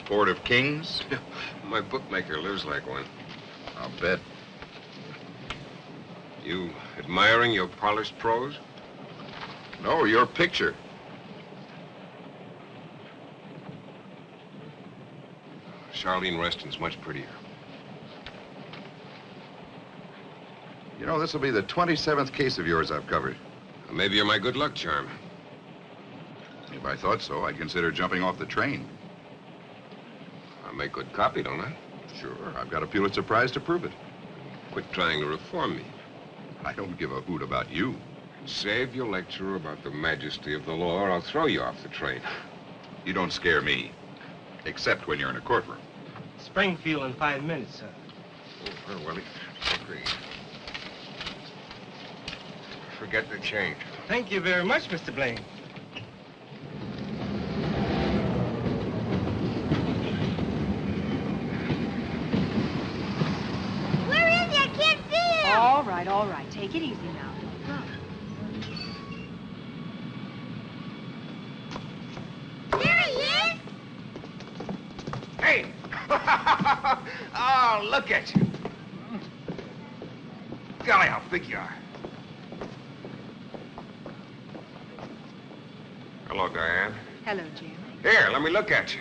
Sport of kings? My bookmaker lives like one. I'll bet. You admiring your polished prose? No, your picture. Charlene Reston's much prettier. You know, this will be the 27th case of yours I've covered. Well, maybe you're my good luck charm. If I thought so, I'd consider jumping off the train. I make good copy, don't I? Sure, I've got a Pulitzer Prize to prove it. Quit trying to reform me. I don't give a hoot about you. Save your lecture about the majesty of the law, or I'll throw you off the train. You don't scare me, except when you're in a courtroom. Springfield in 5 minutes, sir. Oh, well, agree. Forget the change. Thank you very much, Mr. Blane. Where is he? I can't see him. All right, all right. Take it easy now. There he is. Hey! Oh, look at you. Golly, how big you are. Hello, Diane. Hello, Jim. Here, let me look at you.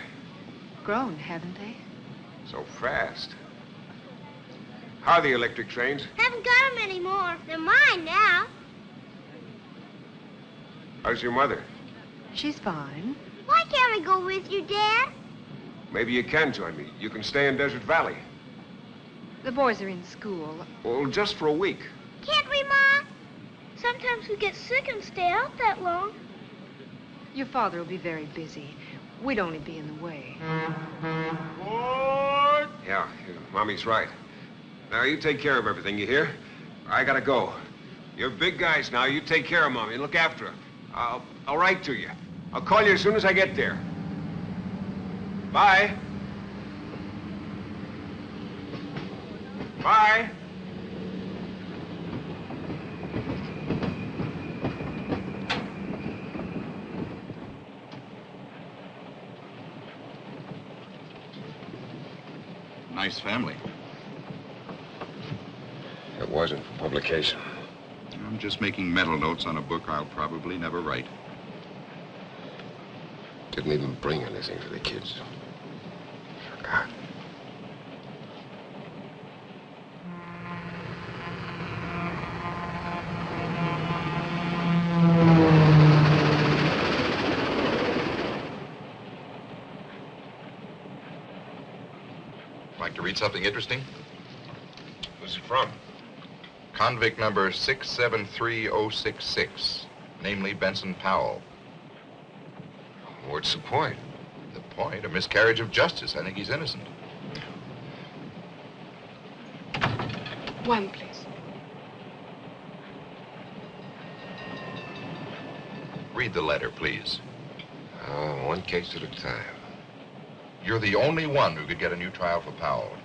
Grown, haven't they? So fast. How are the electric trains? Haven't got them anymore. They're mine now. How's your mother? She's fine. Why can't I go with you, Dad? Maybe you can join me. You can stay in Desert Valley. The boys are in school. Well, just for a week. Can't we, Ma? Sometimes we get sick and stay out that long. Your father will be very busy. We'd only be in the way. Yeah, Mommy's right. Now, you take care of everything, you hear? I gotta go. You're big guys now. You take care of Mommy and look after her. I'll write to you. I'll call you as soon as I get there. Bye. Bye. Nice family. It wasn't for publication. I'm just making mental notes on a book I'll probably never write. Didn't even bring anything for the kids. Forgot. Like to read something interesting? Who's it from? Convict number 673066, namely Benson Powell. What's the point? The point? A miscarriage of justice. I think he's innocent. One, please. Read the letter, please. One case at a time. You're the only one who could get a new trial for Powell.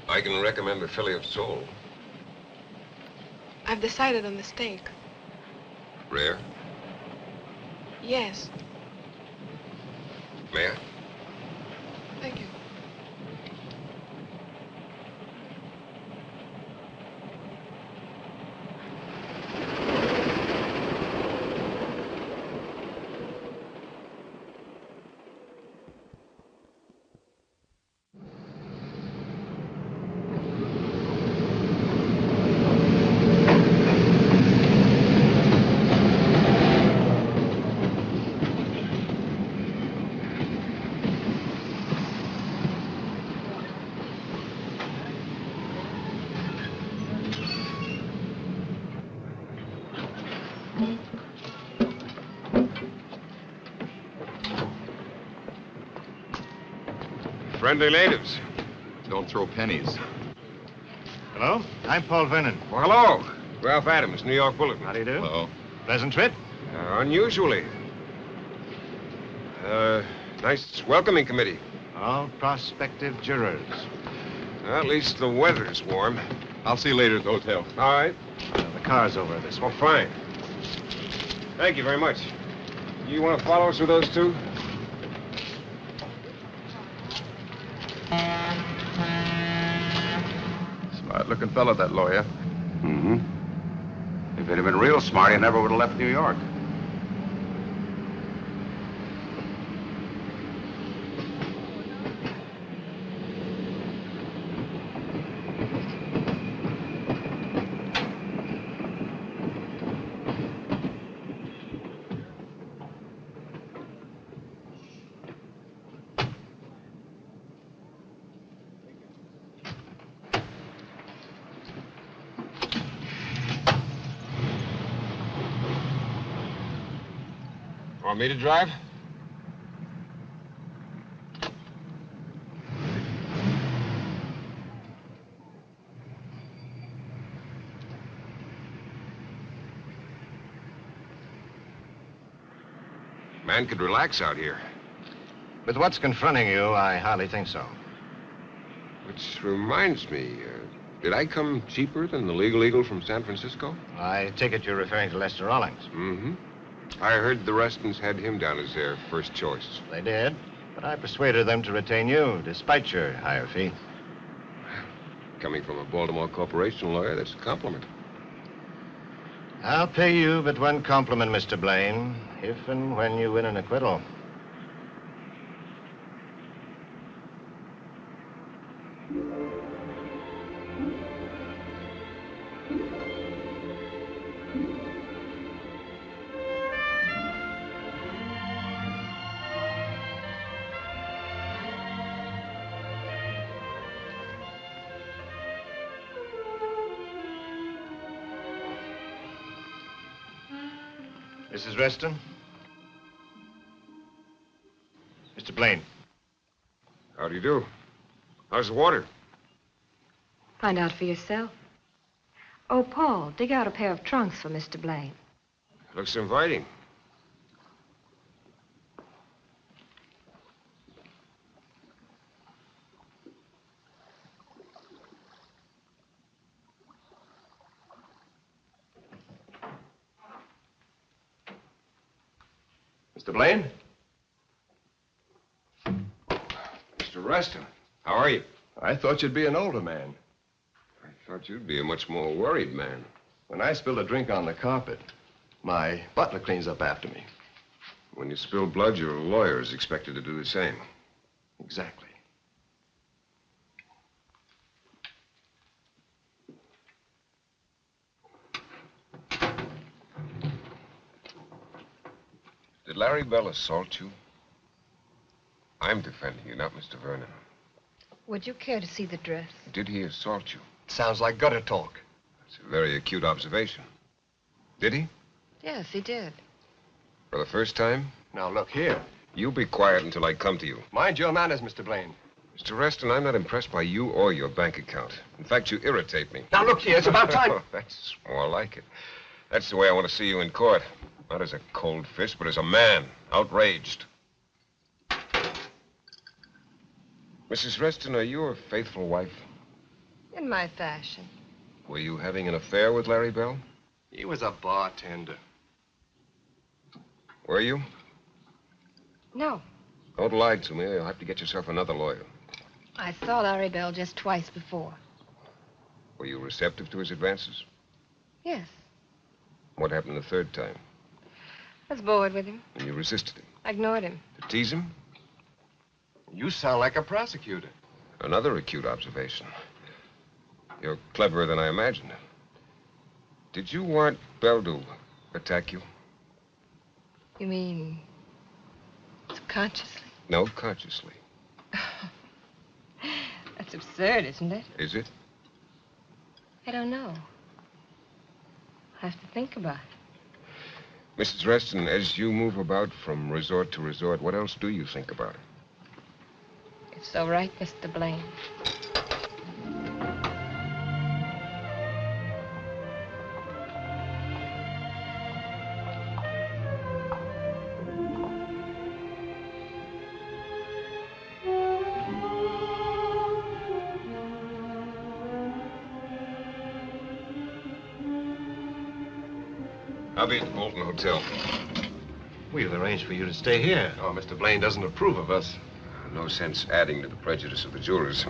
I can recommend a fillet of sole. I've decided on the steak. Rare? Yes. May I? Thank you. Friendly natives. Don't throw pennies. Hello, I'm Paul Vernon. Well, hello. Ralph Adams, New York Bulletin. How do you do? Hello. Pleasant trip? Unusually. Nice welcoming committee. All prospective jurors. Well, at least the weather's warm. I'll see you later at the hotel. All right. The car's over this way. Oh, fine. Thank you very much. You want to follow us with those two? Smart-looking fellow, that lawyer. Mm-hmm. If he'd have been real smart, he never would have left New York. Want me to drive? Man could relax out here. With what's confronting you, I hardly think so. Which reminds me, did I come cheaper than the Legal Eagle from San Francisco? I take it you're referring to Lester Rawlings. Mm-hmm. I heard the Restons had him down as their first choice. They did, but I persuaded them to retain you, despite your higher fee. Coming from a Baltimore corporation lawyer, that's a compliment. I'll pay you but one compliment, Mr. Blane, if and when you win an acquittal. Mrs. Reston? Mr. Blane. How do you do? How's the water? Find out for yourself. Oh, Paul, dig out a pair of trunks for Mr. Blane. Looks inviting. Mr. Blane? Mr. Reston, how are you? I thought you'd be an older man. I thought you'd be a much more worried man. When I spill a drink on the carpet, my butler cleans up after me. When you spill blood, your lawyer is expected to do the same. Exactly. Did Larry Bell assault you? I'm defending you, not Mr. Vernon. Would you care to see the dress? Did he assault you? Sounds like gutter talk. That's a very acute observation. Did he? Yes, he did. For the first time? Now, look here. You be quiet until I come to you. Mind your manners, Mr. Blane. Mr. Reston, I'm not impressed by you or your bank account. In fact, you irritate me. Now, look here. It's about time. That's more like it. That's the way I want to see you in court. Not as a cold fist, but as a man, outraged. Mrs. Reston, are you a faithful wife? In my fashion. Were you having an affair with Larry Bell? He was a bartender. Were you? No. Don't lie to me. You'll have to get yourself another lawyer. I saw Larry Bell just twice before. Were you receptive to his advances? Yes. What happened the third time? I was bored with him. And you resisted him? I ignored him. To tease him? You sound like a prosecutor. Another acute observation. You're cleverer than I imagined. Did you want Bell to attack you? You mean subconsciously? No, consciously. That's absurd, isn't it? Is it? I don't know. I have to think about it. Mrs. Reston, as you move about from resort to resort, what else do you think about it? It's all right, Mr. Blane. I'll be at the Bolton Hotel. We've arranged for you to stay here. Oh, Mr. Blane doesn't approve of us. No sense adding to the prejudice of the jurors.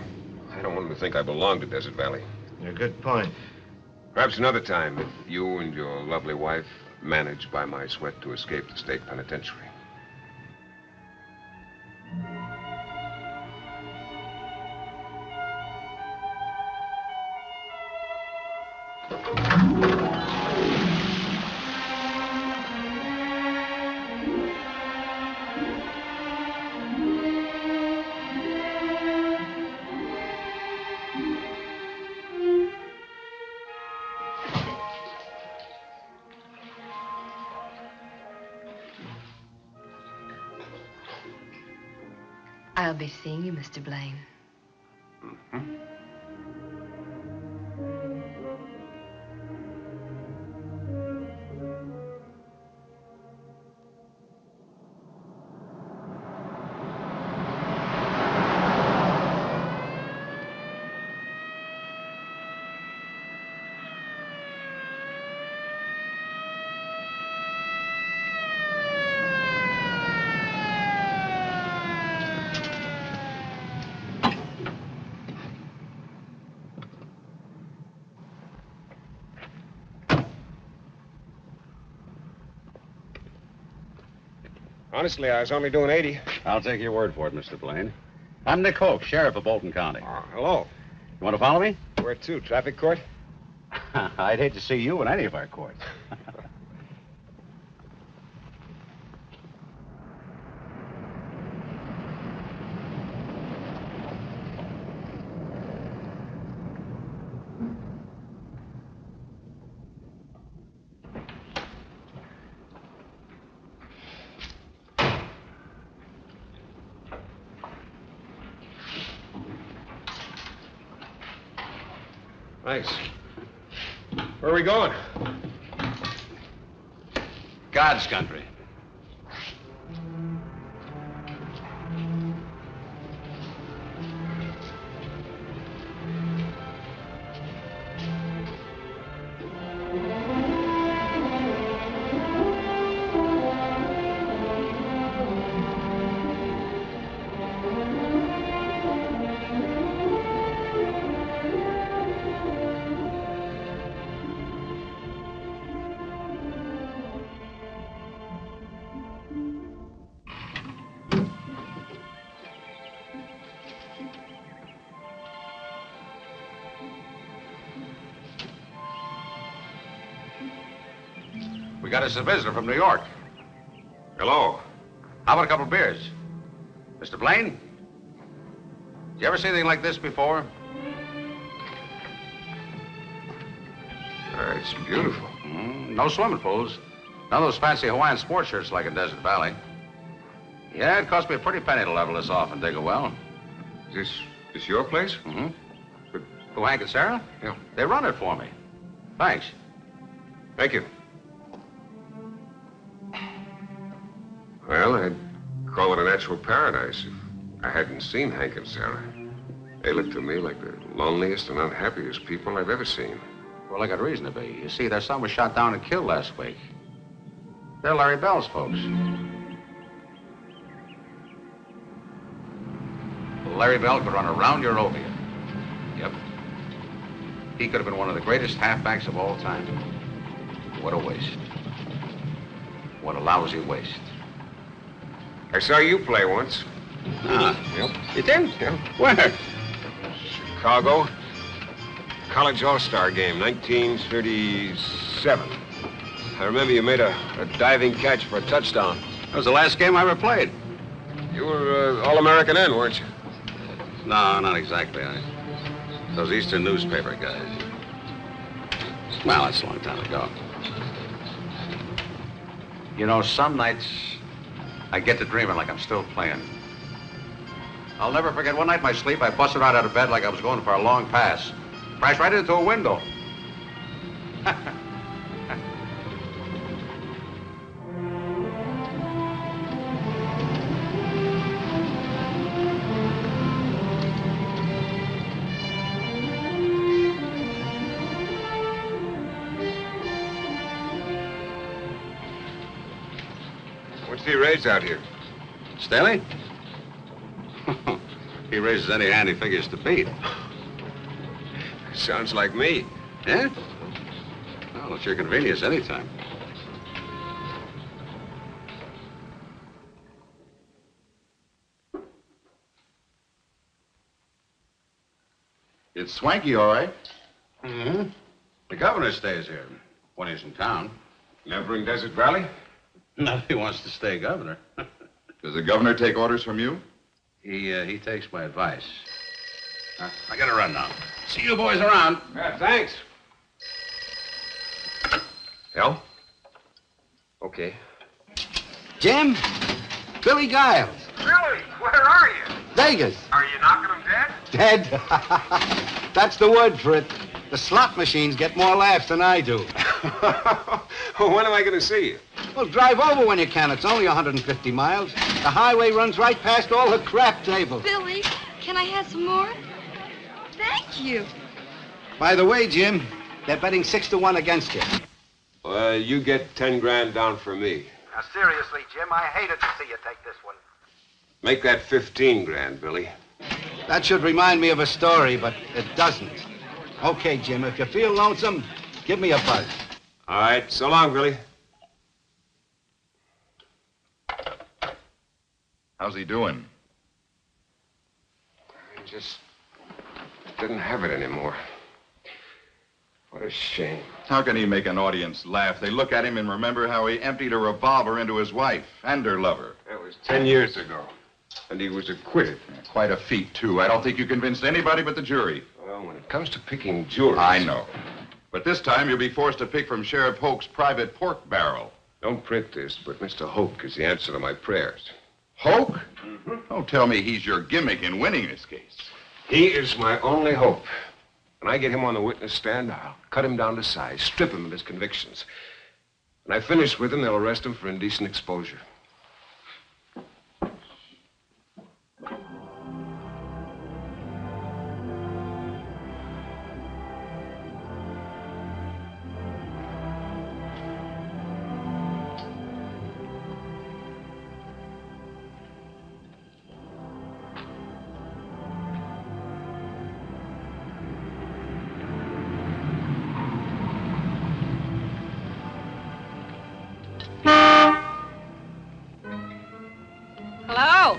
I don't want them to think I belong to Desert Valley. A good point. Perhaps another time, if you and your lovely wife manage by my sweat to escape the state penitentiary. I'll be seeing you, Mr. Blane. Mm-hmm. Honestly, I was only doing 80. I'll take your word for it, Mr. Blane. I'm Nick Hope, sheriff of Bolton County. Hello. You want to follow me? Where to? Traffic court? I'd hate to see you in any of our courts. Thanks. Where are we going? God's country. We got us a visitor from New York. Hello. How about a couple of beers? Mr. Blane? Did you ever see anything like this before? It's beautiful. No swimming pools. None of those fancy Hawaiian sports shirts like in Desert Valley. Yeah, it cost me a pretty penny to level this off and dig a well. Is this your place? Mm-hmm. But Who, Hank and Sarah? Yeah. They run it for me. Thanks. Thank you. Well, I'd call it a natural paradise if I hadn't seen Hank and Sarah. They look to me like the loneliest and unhappiest people I've ever seen. Well, they got reason to be. You see, their son was shot down and killed last week. They're Larry Bell's folks. Larry Bell could run around Eurovia. Yep. He could have been one of the greatest halfbacks of all time. What a waste. What a lousy waste. I saw you play once. Yep. You did? Yeah. Where? Chicago. College All-Star game, 1937. I remember you made a diving catch for a touchdown. That was the last game I ever played. You were All-American then, weren't you? No, not exactly. Those Eastern newspaper guys. Well, that's a long time ago. You know, some nights I get to dreaming like I'm still playing. I'll never forget one night in my sleep, I busted out of bed like I was going for a long pass. Crashed right into a window. he raised out here? Staley? He raises any hand he figures to beat. Sounds like me. Yeah? Well, it's your convenience anytime. It's swanky, all right. Mm-hmm. The governor stays here when he's in town. Never in Desert Valley? Not if he wants to stay governor. Does the governor take orders from you? He takes my advice. I gotta run now. See you boys around. Yeah, thanks. Hell? Okay. Jim? Billy Giles. Billy, where are you? Vegas. Are you knocking him dead? Dead? That's the word for it. The slot machines get more laughs than I do. When am I going to see you? Well, drive over when you can. It's only 150 miles. The highway runs right past all the crap tables. Billy, can I have some more? Thank you. By the way, Jim, they're betting 6-1 against you. You get 10 grand down for me. Now, seriously, Jim, I hated to see you take this one. Make that 15 grand, Billy. That should remind me of a story, but it doesn't. Okay, Jim, if you feel lonesome, give me a buzz. All right, so long, Billy. How's he doing? He just didn't have it anymore. What a shame. How can he make an audience laugh? They look at him and remember how he emptied a revolver into his wife and her lover. That was 10 years ago, and he was acquitted. Yeah, quite a feat, too. I don't think you convinced anybody but the jury. Well, when it comes to picking jurors... I know. But this time you'll be forced to pick from Sheriff Hoke's private pork barrel. Don't print this, but Mr. Hoke is the answer to my prayers. Hoke? Don't tell me he's your gimmick in winning this case. He is my only hope. When I get him on the witness stand, I'll cut him down to size, strip him of his convictions. When I finish with him, they'll arrest him for indecent exposure. Hello?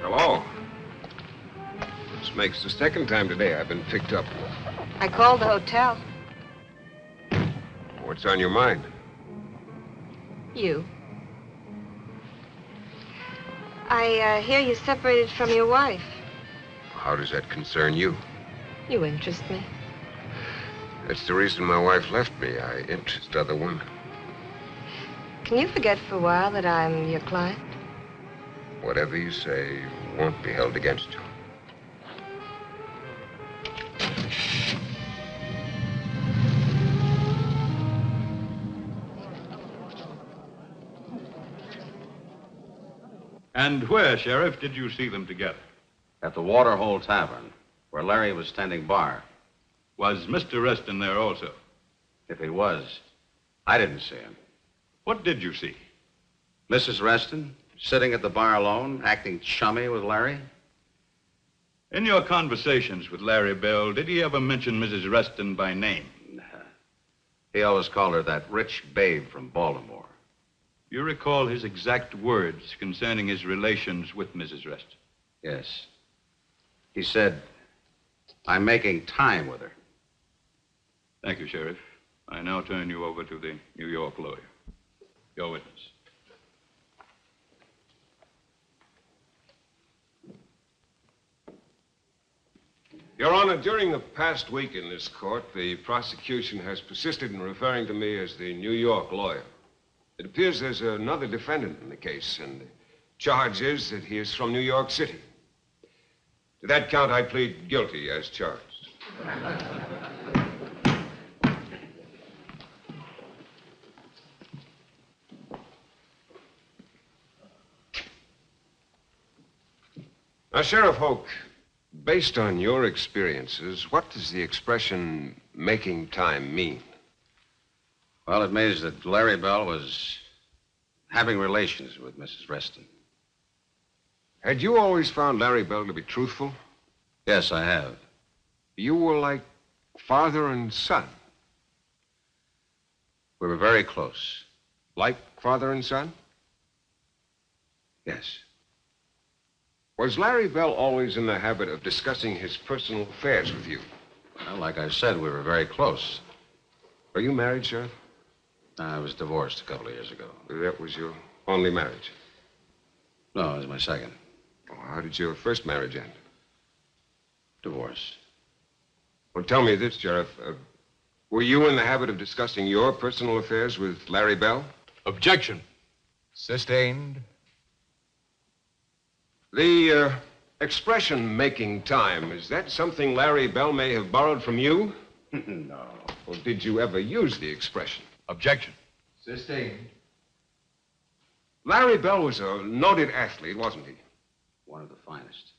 Hello. This makes the second time today I've been picked up. I called the hotel. What's on your mind? You. I hear you separated from your wife. How does that concern you? You interest me. That's the reason my wife left me. I interest other women. Can you forget for a while that I'm your client? Whatever you say won't be held against you. And where, Sheriff, did you see them together? At the Waterhole Tavern, where Larry was standing bar. Was Mr. Reston there also? If he was, I didn't see him. What did you see? Mrs. Reston, sitting at the bar alone, acting chummy with Larry. In your conversations with Larry Bell, did he ever mention Mrs. Reston by name? He always called her that rich babe from Baltimore. You recall his exact words concerning his relations with Mrs. Reston? Yes. He said, I'm making time with her. Thank you, Sheriff. I now turn you over to the New York lawyer. Your witness. Your Honor, during the past week in this court, the prosecution has persisted in referring to me as the New York lawyer. It appears there's another defendant in the case, and the charge is that he is from New York City. To that count, I plead guilty as charged. Now, Sheriff Hoke, based on your experiences, what does the expression making time mean? Well, it means that Larry Bell was having relations with Mrs. Reston. Had you always found Larry Bell to be truthful? Yes, I have. You were like father and son. We were very close. Like father and son? Yes. Was Larry Bell always in the habit of discussing his personal affairs with you? Well, like I said, we were very close. Are you married, Sheriff? I was divorced a couple of years ago. That was your only marriage? No, it was my second. Well, how did your first marriage end? Divorce. Well, tell me this, Sheriff. Were you in the habit of discussing your personal affairs with Larry Bell? Objection. Sustained. The expression making time, is that something Larry Bell may have borrowed from you? No. Well, did you ever use the expression? Objection. Sustained. Larry Bell was a noted athlete, wasn't he? One of the finest.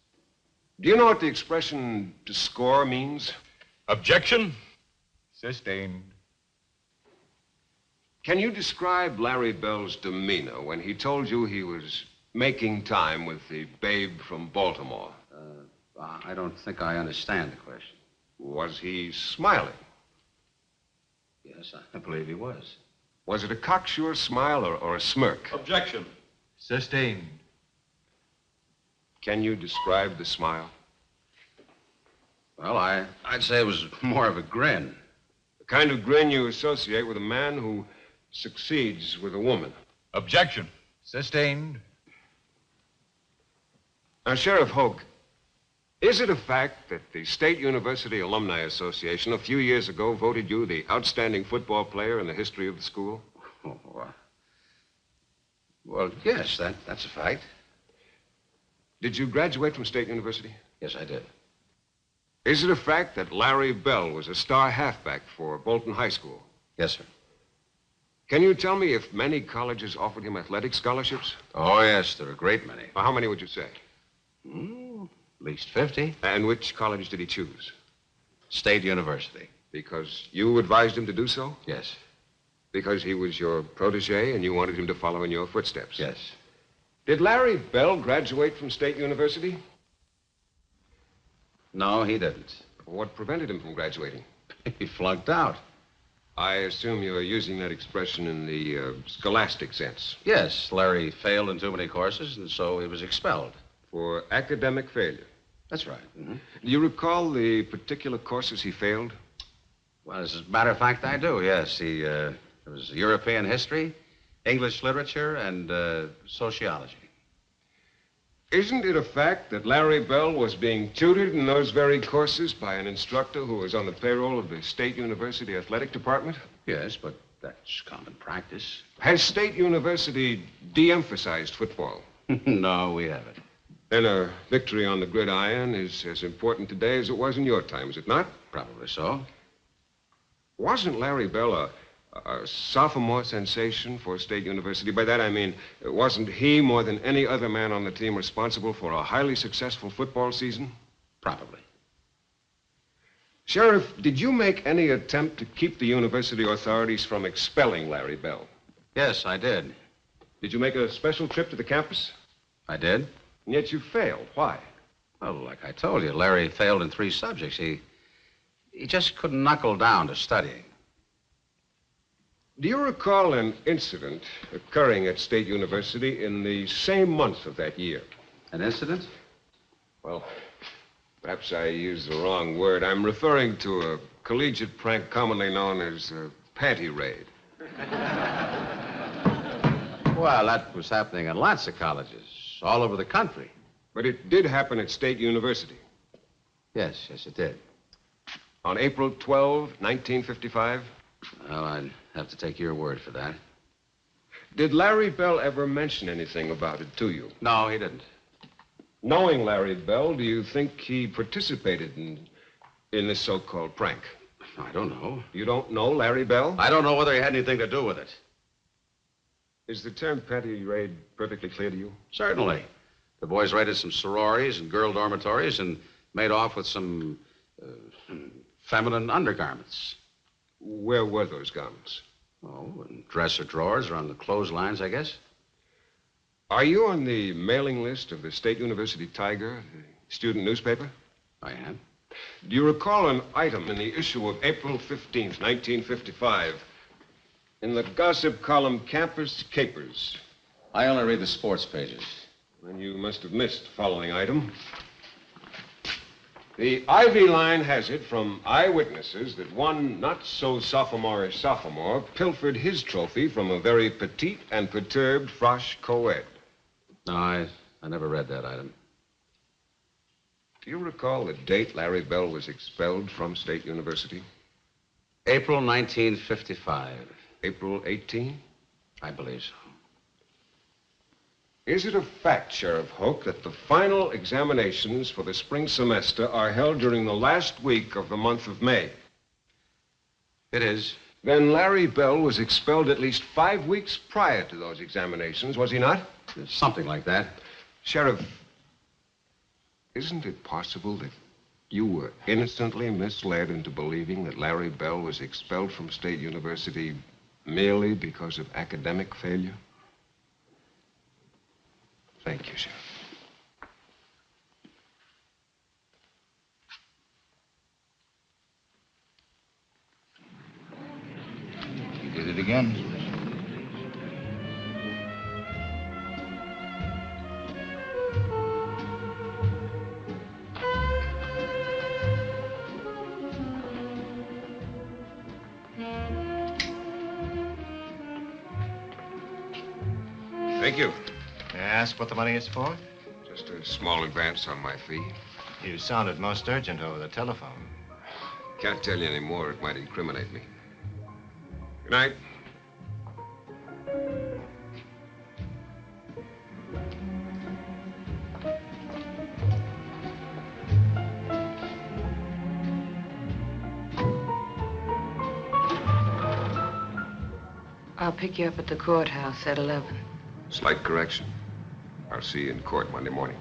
Do you know what the expression to score means? Objection. Sustained. Can you describe Larry Bell's demeanor when he told you he was making time with the babe from Baltimore? I don't think I understand the question. Was he smiling? Yes, I believe he was. Was it a cocksure smile or a smirk? Objection. Sustained. Can you describe the smile? Well, I'd say it was more of a grin. The kind of grin you associate with a man who succeeds with a woman. Objection. Sustained. Now, Sheriff Hoke, is it a fact that the State University Alumni Association a few years ago voted you the outstanding football player in the history of the school? Well, yes, that's a fact. Did you graduate from State University? Yes, I did. Is it a fact that Larry Bell was a star halfback for Bolton High School? Yes, sir. Can you tell me if many colleges offered him athletic scholarships? Oh, yes, there are a great many. Well, how many would you say? At least 50. And which college did he choose? State University. Because you advised him to do so? Yes. Because he was your protege and you wanted him to follow in your footsteps? Yes. Did Larry Bell graduate from State University? No, he didn't. What prevented him from graduating? He flunked out. I assume you're using that expression in the scholastic sense. Yes, Larry failed in too many courses, and so he was expelled. For academic failure? That's right. Mm-hmm. Do you recall the particular courses he failed? Well, as a matter of fact, I do, yes. It was European history, English literature, and sociology. Isn't it a fact that Larry Bell was being tutored in those very courses by an instructor who was on the payroll of the State University Athletic Department? Yes, but that's common practice. Has State University de-emphasized football? No, we haven't. Then a victory on the gridiron is as important today as it was in your time, is it not? Probably so. Wasn't Larry Bell a sophomore sensation for State University? By that I mean, wasn't he, more than any other man on the team, responsible for a highly successful football season? Probably. Sheriff, did you make any attempt to keep the university authorities from expelling Larry Bell? Yes, I did. Did you make a special trip to the campus? I did. And yet you failed. Why? Well, like I told you, Larry failed in 3 subjects. He just couldn't knuckle down to studying. Do you recall an incident occurring at State University in the same month of that year? An incident? Well, perhaps I used the wrong word. I'm referring to a collegiate prank commonly known as a panty raid. Well, that was happening in lots of colleges, all over the country. But it did happen at State University. Yes, it did. On April 12, 1955? Well, I'd have to take your word for that. Did Larry Bell ever mention anything about it to you? No, he didn't. Knowing Larry Bell, do you think he participated in this so-called prank? I don't know. You don't know Larry Bell? I don't know whether he had anything to do with it. Is the term panty raid perfectly clear to you? Certainly. The boys raided some sororities and girl dormitories and made off with some feminine undergarments. Where were those garments? Oh, in dresser drawers or on the clotheslines, I guess. Are you on the mailing list of the State University Tiger, the student newspaper? I am. Do you recall an item in the issue of April 15th, 1955? In the gossip column, Campus Capers. I only read the sports pages. Then you must have missed the following item. The Ivy line has it from eyewitnesses that one not-so-sophomorish sophomore pilfered his trophy from a very petite and perturbed frosh co-ed. No, I never read that item. Do you recall the date Larry Bell was expelled from State University? April 1955. April 18? I believe so. Is it a fact, Sheriff Hoke, that the final examinations for the spring semester are held during the last week of the month of May? It is. Then Larry Bell was expelled at least 5 weeks prior to those examinations, was he not? Something like that. Sheriff, isn't it possible that you were innocently misled into believing that Larry Bell was expelled from State University merely because of academic failure? Thank you, Sheriff. You did it again. Thank you. May I ask what the money is for? Just a small advance on my fee. You sounded most urgent over the telephone. Can't tell you any more. It might incriminate me. Good night. I'll pick you up at the courthouse at 11. Slight correction. I'll see you in court Monday morning.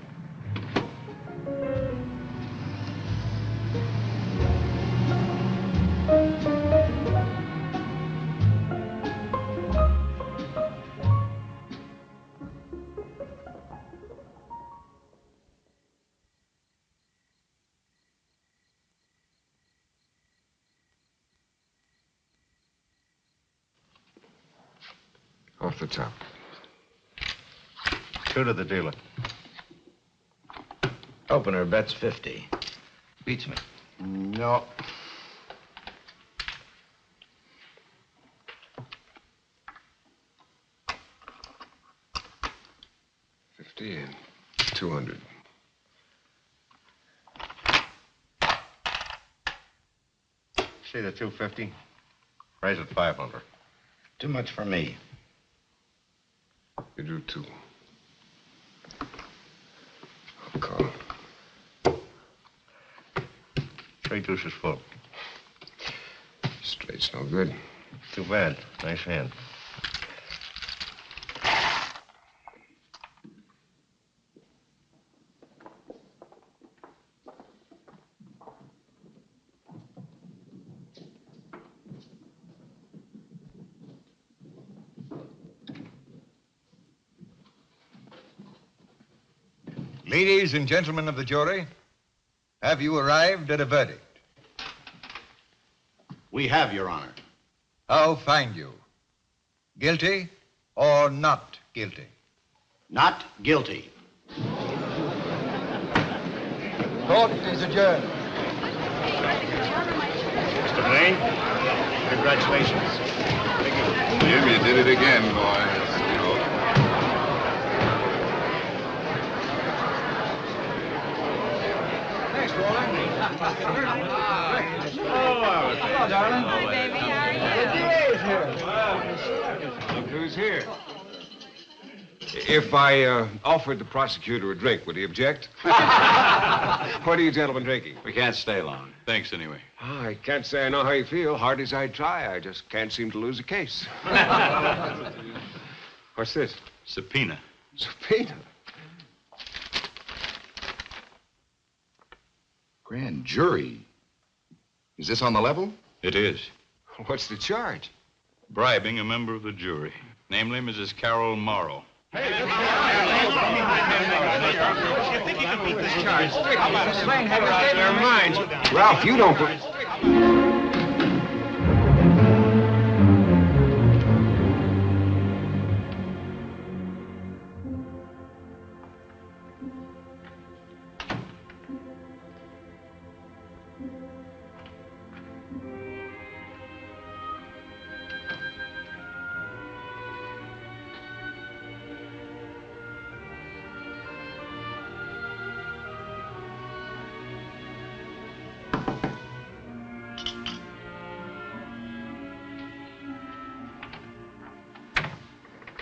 Off the top. True to the dealer. Opener bets 50. Beats me. No. $50 and $200. See the 250? Raise it 500. Too much for me. You do too. I'll call. 3 deuces full. Straight's no good. Too bad. Nice hand. Ladies and gentlemen of the jury, have you arrived at a verdict? We have, Your Honor. How find you? Guilty or not guilty? Not guilty. Court is adjourned. Mr. Blane, congratulations. Jim, you did it again, boy. Hello, darling. Hi, baby. How are you? Look who's here. If I offered the prosecutor a drink, would he object? What are you gentlemen drinking? We can't stay long. Thanks anyway. Oh, I can't say I know how you feel. Hard as I try, I just can't seem to lose a case. What's this? Subpoena. Subpoena? Grand jury? Is this on the level? It is. What's the charge? Bribing a member of the jury, namely Mrs. Carol Morrow. You think you can beat this charge? How about a Blane had out their minds? Ralph, you don't...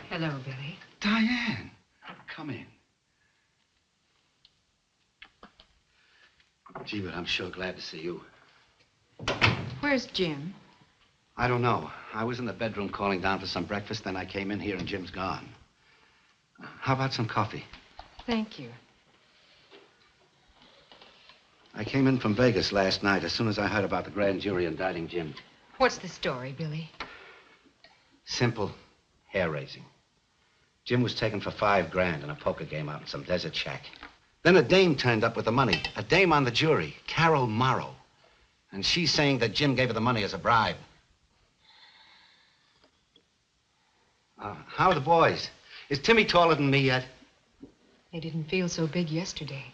Hello, Billy. Diane, come in. Gee, but I'm sure glad to see you. Where's Jim? I don't know. I was in the bedroom calling down for some breakfast, then I came in here and Jim's gone. How about some coffee? Thank you. I came in from Vegas last night as soon as I heard about the grand jury indicting Jim. What's the story, Billy? Simple hair-raising. Jim was taken for $5 grand in a poker game out in some desert shack. Then a dame turned up with the money. A dame on the jury, Carol Morrow. And she's saying that Jim gave her the money as a bribe. How are the boys? Is Timmy taller than me yet? They didn't feel so big yesterday.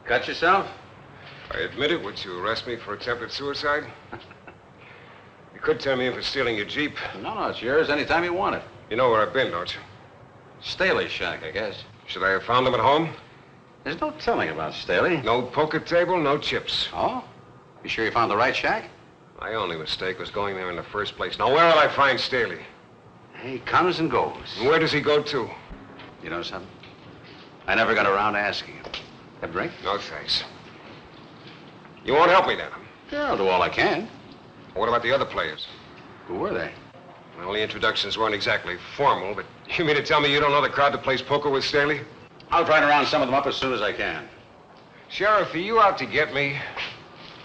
Got yourself? I admit it. Would you arrest me for attempted suicide? You could turn me in for stealing your Jeep. No, it's yours anytime you want it. You know where I've been, don't you? Staley's shack, I guess. Should I have found him at home? There's no telling about Staley. No poker table, no chips. Oh? You sure you found the right shack? My only mistake was going there in the first place. Now, where will I find Staley? He comes and goes. And where does he go to? You know something? I never got around to asking him. Have a drink? No, thanks. You won't help me then? Yeah, I'll do all I can. What about the other players? Who were they? Well, the introductions weren't exactly formal, but you mean to tell me you don't know the crowd that plays poker with Staley? I'll try to round some of them up as soon as I can. Sheriff, are you out to get me?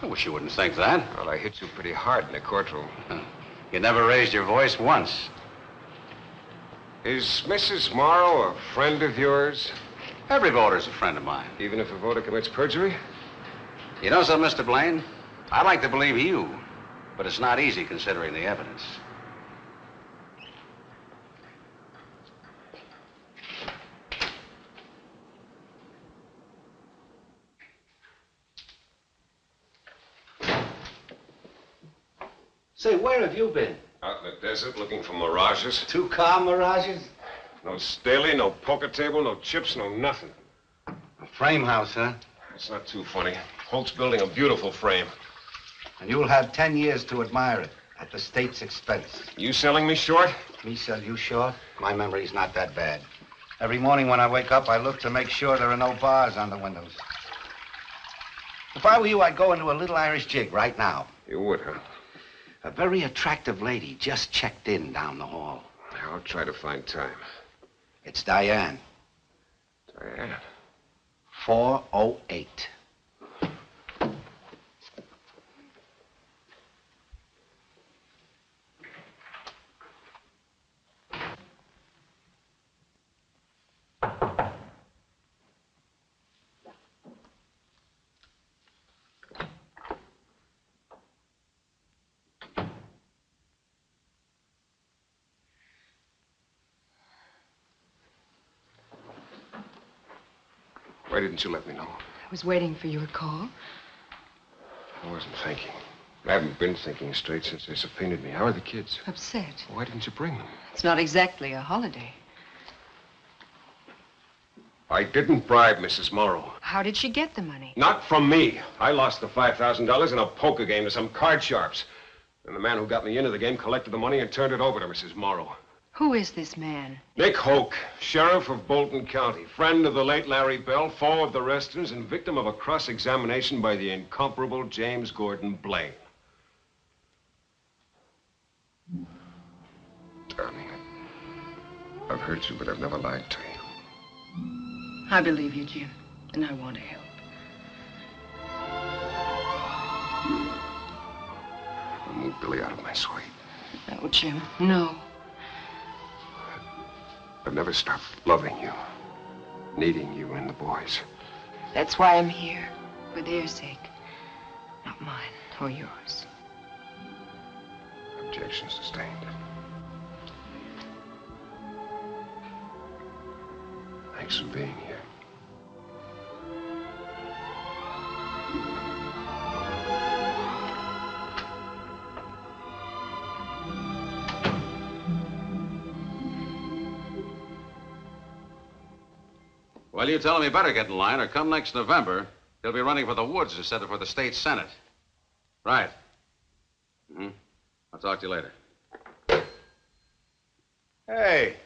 I wish you wouldn't think that. Well, I hit you pretty hard in the courtroom. You never raised your voice once. Is Mrs. Morrow a friend of yours? Every voter's a friend of mine. Even if a voter commits perjury? You know something, Mr. Blane? I'd like to believe you, but it's not easy considering the evidence. Say, where have you been? Out in the desert looking for mirages. 2-car mirages? No Staley, no poker table, no chips, no nothing. A frame house, huh? It's not too funny. Holt's building a beautiful frame. And you'll have 10 years to admire it at the state's expense. You selling me short? Me sell you short? My memory's not that bad. Every morning when I wake up, I look to make sure there are no bars on the windows. If I were you, I'd go into a little Irish jig right now. You would, huh? A very attractive lady just checked in down the hall. I'll try to find time. It's Diane. Diane? 408. Why didn't you let me know? I was waiting for your call. I wasn't thinking. I haven't been thinking straight since they subpoenaed me. How are the kids? Upset. Why didn't you bring them? It's not exactly a holiday. I didn't bribe Mrs. Morrow. How did she get the money? Not from me. I lost the $5,000 in a poker game to some card sharps. And the man who got me into the game collected the money and turned it over to Mrs. Morrow. Who is this man? Nick Hoke, sheriff of Bolton County, friend of the late Larry Bell, foe of the Restons, and victim of a cross-examination by the incomparable James Blane. Darling, I've hurt you, but I've never lied to you. I believe you, Jim, and I want to help. I'll move Billy out of my sight. No, Jim, no. I've never stopped loving you, needing you and the boys. That's why I'm here, for their sake, not mine or yours. Objection sustained. Thanks for being here. Well, you tell him he better get in line, or come next November, he'll be running for the Woods instead of for the state senate. Right. Mm-hmm. I'll talk to you later. Hey,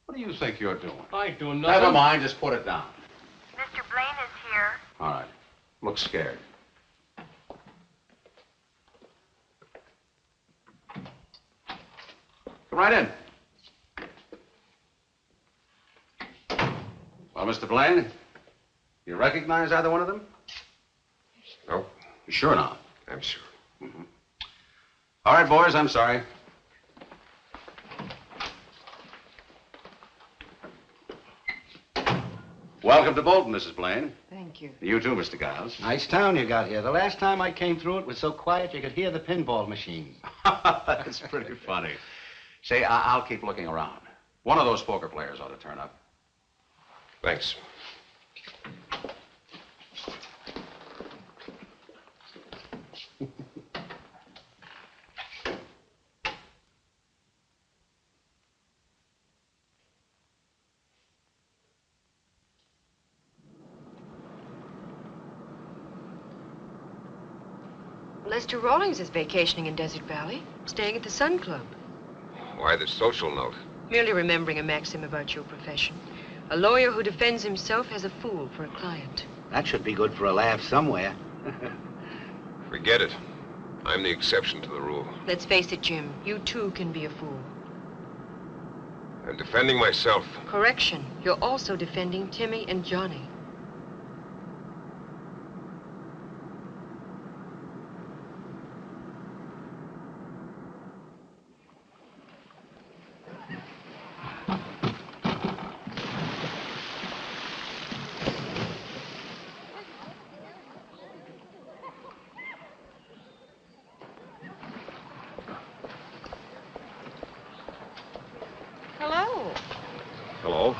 what do you think you're doing? I ain't doing nothing. Never mind, just put it down. Mr. Blane is here. All right. Look scared. Come right in. Well, Mr. Blane, you recognize either one of them? No. You sure not? I'm sure. Mm-hmm. All right, boys, I'm sorry. Welcome to Bolton, Mrs. Blane. Thank you. You too, Mr. Giles. Nice town you got here. The last time I came through, it was so quiet you could hear the pinball machines. That's pretty funny. Say, I'll keep looking around. One of those poker players ought to turn up. Thanks. Lester Rawlings is vacationing in Desert Valley, staying at the Sun Club. Why the social note? Merely remembering a maxim about your profession. A lawyer who defends himself has a fool for a client. That should be good for a laugh somewhere. Forget it. I'm the exception to the rule. Let's face it, Jim. You too can be a fool. I'm defending myself. Correction. You're also defending Timmy and Johnny. Hello.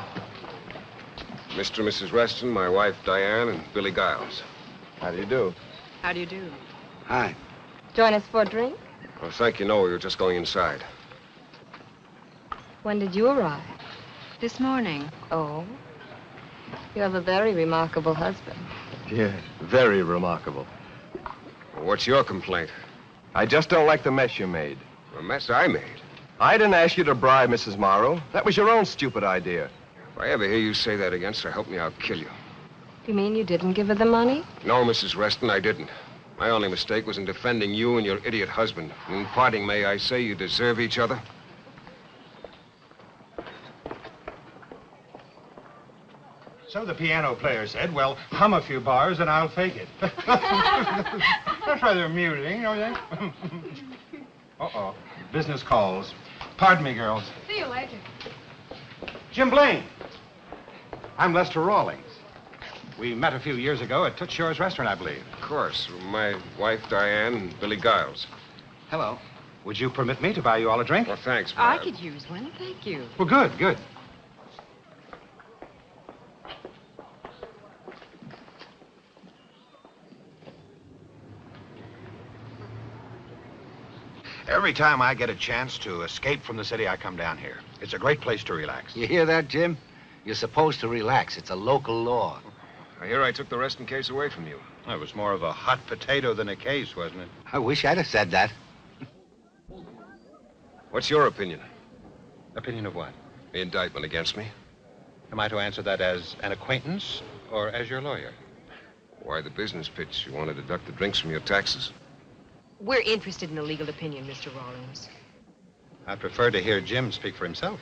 Mr. and Mrs. Reston, my wife, Diane, and Billy Giles. How do you do? How do you do? Hi. Join us for a drink? Well, thank you, no. We were just going inside. When did you arrive? This morning. Oh. You have a very remarkable husband. Yes, very remarkable. Well, what's your complaint? I just don't like the mess you made. The mess I made? I didn't ask you to bribe Mrs. Morrow. That was your own stupid idea. If I ever hear you say that again, so help me, I'll kill you. You mean you didn't give her the money? No, Mrs. Reston, I didn't. My only mistake was in defending you and your idiot husband. In parting, may I say you deserve each other? So the piano player said, well, hum a few bars and I'll fake it. That's rather amusing, don't you think? Uh-oh. Business calls. Pardon me, girls. See you later. Jim Blane. I'm Lester Rawlings. We met a few years ago at Toots Shore's restaurant, I believe. Of course. My wife, Diane, and Billy Giles. Hello. Would you permit me to buy you all a drink? Well, thanks, I could use one. Thank you. Well, good, good. Every time I get a chance to escape from the city, I come down here. It's a great place to relax. You hear that, Jim? You're supposed to relax. It's a local law. I hear I took the Reston case away from you. It was more of a hot potato than a case, wasn't it? I wish I'd have said that. What's your opinion? Opinion of what? The indictment against me. Am I to answer that as an acquaintance or as your lawyer? Why the business pitch? You want to deduct the drinks from your taxes? We're interested in the legal opinion, Mr. Rawlings. I'd prefer to hear Jim speak for himself.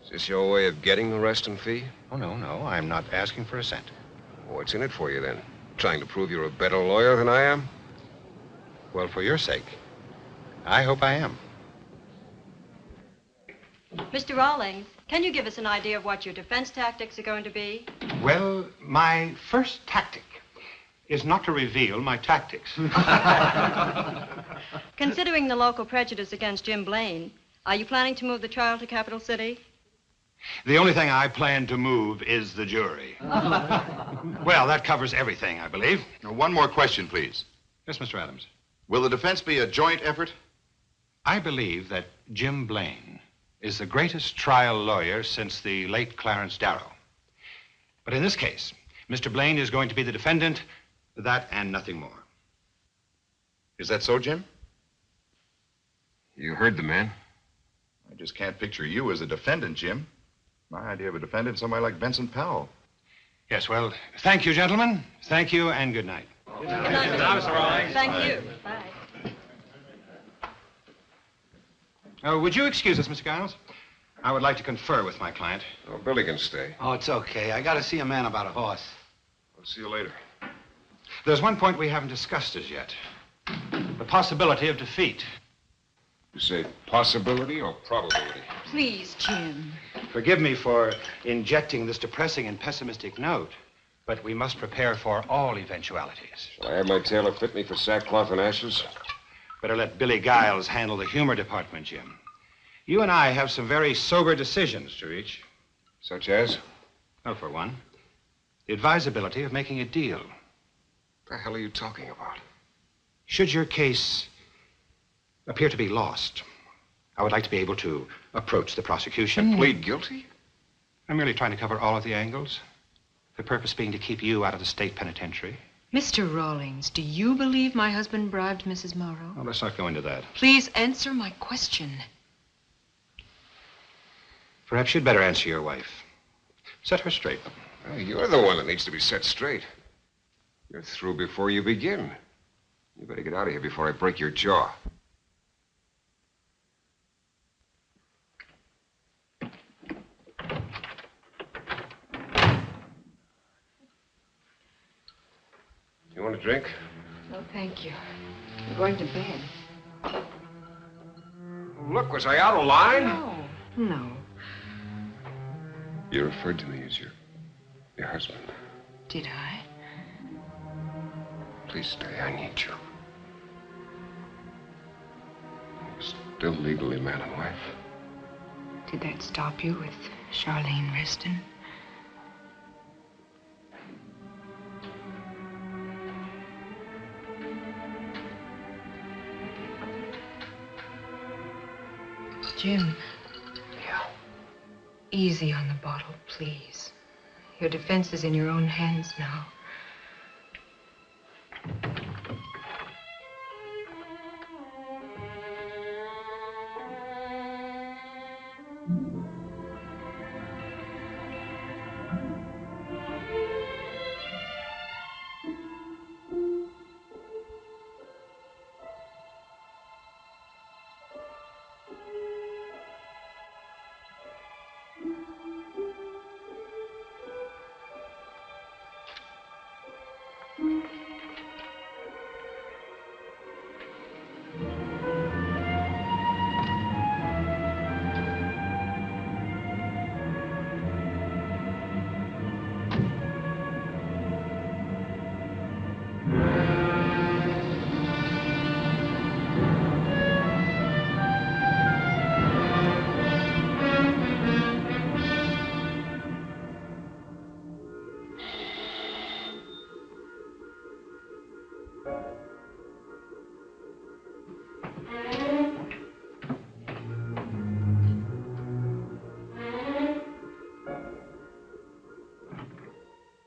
Is this your way of getting the Reston fee? Oh, no. I'm not asking for a cent. What's in it for you, then? Trying to prove you're a better lawyer than I am? Well, for your sake, I hope I am. Mr. Rawlings, can you give us an idea of what your defense tactics are going to be? Well, my first tactic is not to reveal my tactics. Considering the local prejudice against Jim Blane, are you planning to move the trial to Capital City? The only thing I plan to move is the jury. Well, that covers everything, I believe. One more question, please. Yes, Mr. Adams. Will the defense be a joint effort? I believe that Jim Blane is the greatest trial lawyer since the late Clarence Darrow. But in this case, Mr. Blane is going to be the defendant, that and nothing more. Is that so, Jim? You heard the man. I just can't picture you as a defendant, Jim. My idea of a defendant is somebody like Benson Powell. Yes, well, thank you, gentlemen. Thank you, and good night. Good night, Mr. Rawlings. Thank you. Bye. Would you excuse us, Mr. Giles? I would like to confer with my client. Oh, Billy can stay. Oh, it's okay. I got to see a man about a horse. I'll see you later. There's one point we haven't discussed as yet. The possibility of defeat. You say possibility or probability? Please, Jim. Forgive me for injecting this depressing and pessimistic note, but we must prepare for all eventualities. Shall I have my tailor fit me for sackcloth and ashes? Better let Billy Giles handle the humor department, Jim. You and I have some very sober decisions to reach. Such as? Well, for one, the advisability of making a deal. What the hell are you talking about? Should your case appear to be lost, I would like to be able to approach the prosecution. And plead guilty? I'm merely trying to cover all of the angles. The purpose being to keep you out of the state penitentiary. Mr. Rawlings, do you believe my husband bribed Mrs. Morrow? Oh, let's not go into that. Please answer my question. Perhaps you'd better answer your wife. Set her straight. Well, you're the one that needs to be set straight. You're through before you begin. You better get out of here before I break your jaw. You want a drink? No, thank you. I'm going to bed. Look, was I out of line? No. You referred to me as your husband. Did I? Please stay. I need you. You're still legally man and wife. Did that stop you with Charlene Reston? Jim. Easy on the bottle, please. Your defense is in your own hands now.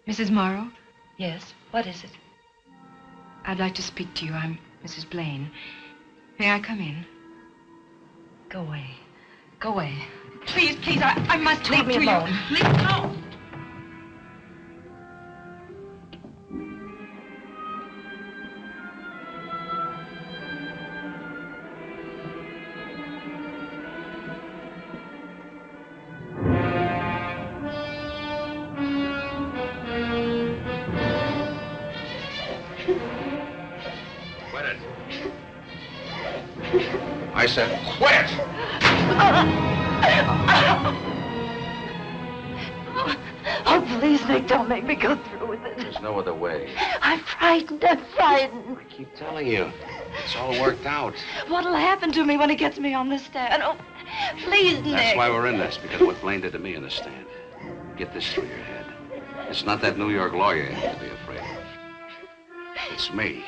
Mrs. Morrow? Yes, what is it? I'd like to speak to you. I'm Mrs. Blane. May I come in? Go away. Go away. Please, please, I must talk Leave me to you. alone. Leave me alone. I said, quit! Oh, please, Nick, don't make me go through with it. There's no other way. I'm frightened. I'm frightened. I keep telling you. It's all worked out. What'll happen to me when he gets me on the stand? Oh, please, Nick. That's why we're in this, because what Blane did to me in the stand. Get this through your head. It's not that New York lawyer you have to be afraid of. It's me.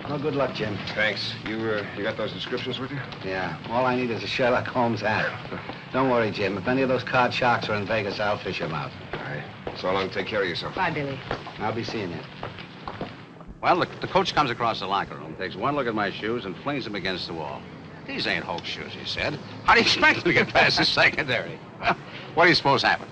Well, good luck, Jim. Thanks. You got those descriptions with you? Yeah, all I need is a Sherlock Holmes hat. Don't worry, Jim. If any of those card sharks are in Vegas, I'll fish them out. All right. So long. Take care of yourself. Bye, Billy. I'll be seeing you. Well, the coach comes across the locker room, takes one look at my shoes, and flings them against the wall. These ain't Hope's shoes, he said. How do you expect them to get past the secondary? What do you suppose happened?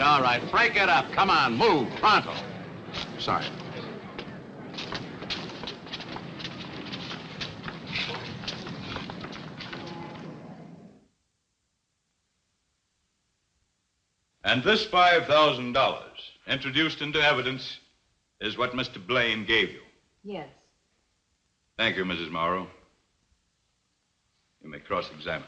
All right. Break it up. Come on, move. Pronto. Sorry. And this $5,000 introduced into evidence is what Mr. Blane gave you. Yes. Thank you, Mrs. Morrow. You may cross-examine.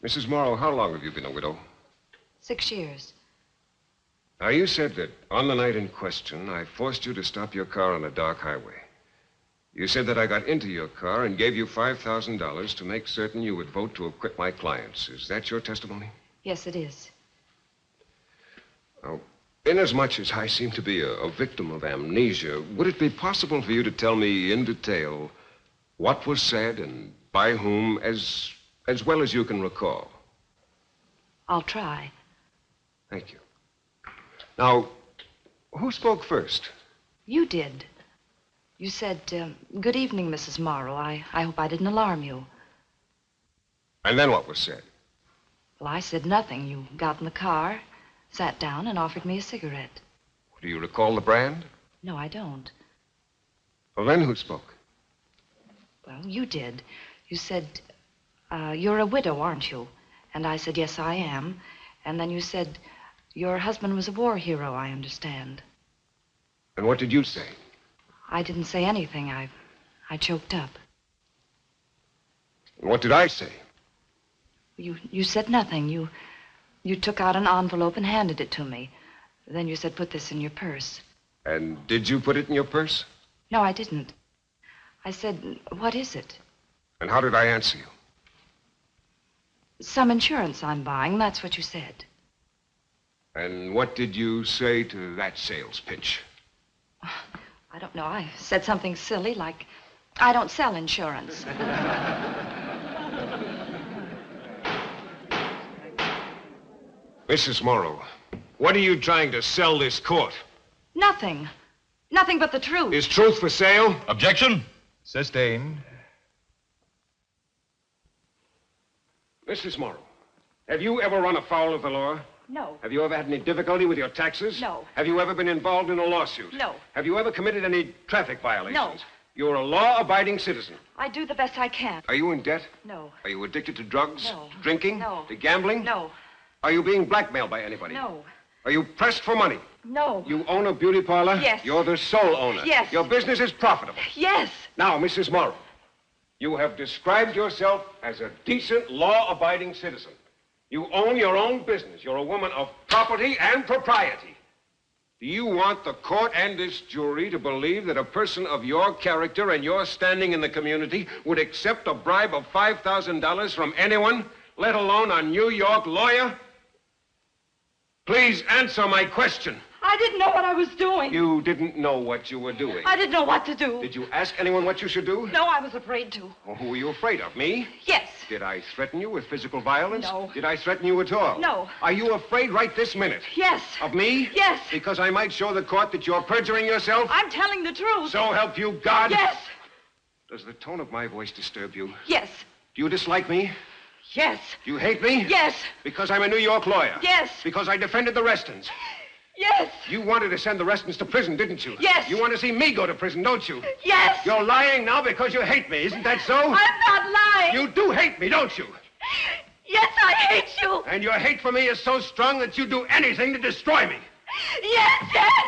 Mrs. Morrow, how long have you been a widow? 6 years. Now, you said that on the night in question, I forced you to stop your car on a dark highway. You said that I got into your car and gave you $5,000 to make certain you would vote to acquit my clients. Is that your testimony? Yes, it is. Now, inasmuch as I seem to be a victim of amnesia, would it be possible for you to tell me in detail what was said and by whom, as well as you can recall? I'll try. Thank you. Now, who spoke first? You did. You said, good evening, Mrs. Morrow. I hope I didn't alarm you. And then what was said? Well, I said nothing. You got in the car, sat down, and offered me a cigarette. Do you recall the brand? No, I don't. Well, then who spoke? Well, you did. You said, you're a widow, aren't you? And I said, yes, I am. And then you said, your husband was a war hero, I understand. And what did you say? I didn't say anything. I choked up. And what did I say? You said nothing. You took out an envelope and handed it to me. Then you said, put this in your purse. And did you put it in your purse? No, I didn't. I said, what is it? And how did I answer you? Some insurance I'm buying, that's what you said. And what did you say to that sales pitch? I don't know. I said something silly like, I don't sell insurance. Mrs. Morrow, what are you trying to sell this court? Nothing. Nothing but the truth. Is truth for sale? Objection. Sustained. Mrs. Morrow, have you ever run afoul of the law? No. Have you ever had any difficulty with your taxes? No. Have you ever been involved in a lawsuit? No. Have you ever committed any traffic violations? No. You're a law-abiding citizen. I do the best I can. Are you in debt? No. Are you addicted to drugs? No. To drinking? No. To gambling? No. Are you being blackmailed by anybody? No. Are you pressed for money? No. You own a beauty parlor? Yes. You're the sole owner? Yes. Your business is profitable? Yes. Now, Mrs. Morrow, you have described yourself as a decent, law-abiding citizen. You own your own business. You're a woman of property and propriety. Do you want the court and this jury to believe that a person of your character and your standing in the community would accept a bribe of $5,000 from anyone, let alone a New York lawyer? Please answer my question. I didn't know what I was doing. You didn't know what you were doing. I didn't know what to do. Did you ask anyone what you should do? No, I was afraid to. Well, who were you afraid of? Me? Yes. Did I threaten you with physical violence? No. Did I threaten you at all? No. Are you afraid right this minute? Yes. Of me? Yes. Because I might show the court that you're perjuring yourself? I'm telling the truth. So help you God? Yes. Does the tone of my voice disturb you? Yes. Do you dislike me? Yes. Do you hate me? Yes. Because I'm a New York lawyer? Yes. Because I defended the Restons? Yes. You wanted to send the Restons to prison, didn't you? Yes. You want to see me go to prison, don't you? Yes. You're lying now because you hate me, isn't that so? I'm not lying. You do hate me, don't you? Yes, I hate you. And your hate for me is so strong that you'd do anything to destroy me. Yes, yes.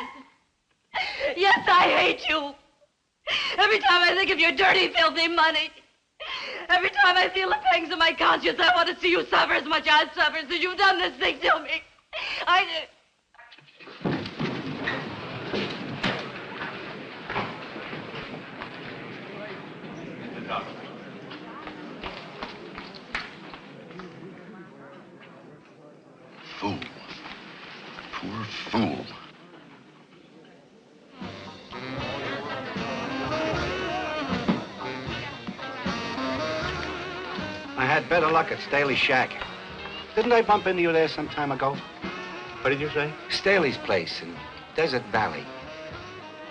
Yes, I hate you. Every time I think of your dirty, filthy money, every time I feel the pangs of my conscience, I want to see you suffer as much as I suffer, so you've done this thing to me. Fool. Poor fool. I had better luck at Staley's shack. Didn't I bump into you there some time ago? What did you say? Staley's place in Desert Valley.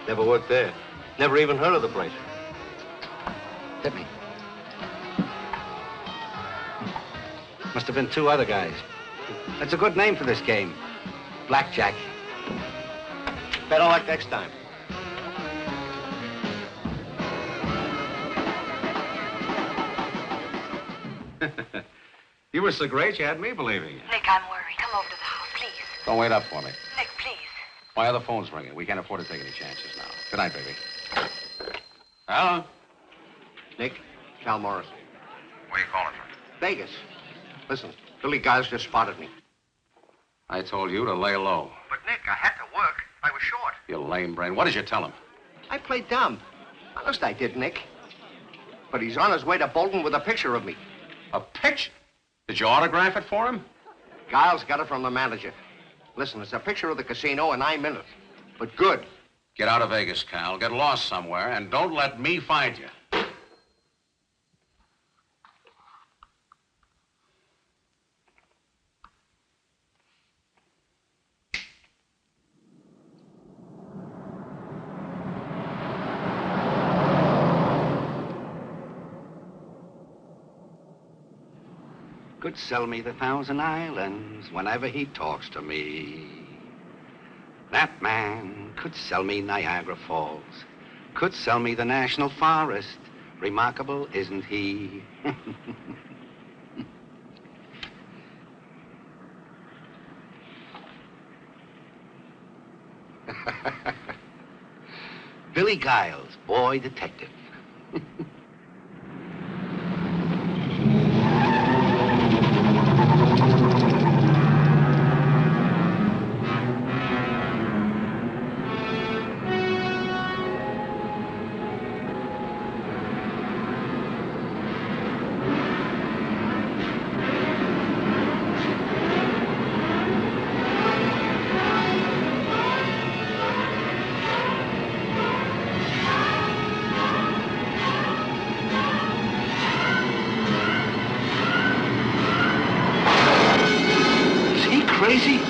Never worked there. Never even heard of the place. Hit me. Must have been two other guys. That's a good name for this game. Blackjack. Better luck next time. You were so great, you had me believing you. Nick, I'm worried. Come over to the house, please. Don't wait up for me. Nick, please. My other phone's ringing. We can't afford to take any chances now. Good night, baby. Hello? Nick, Cal Morris. Where are you calling from? Vegas. Listen, Billy Giles just spotted me. I told you to lay low. But, Nick, I had to work. I was short. You lame brain. What did you tell him? I played dumb. Honest, I did, Nick. But he's on his way to Bolton with a picture of me. A picture? Did you autograph it for him? Giles got it from the manager. Listen, it's a picture of the casino, and I'm in it. But good. Get out of Vegas, Cal. Get lost somewhere, and don't let me find you. Could sell me the 1,000 Islands whenever he talks to me. That man could sell me Niagara Falls, could sell me the National Forest. Remarkable, isn't he? Billy Giles, boy detective. Crazy?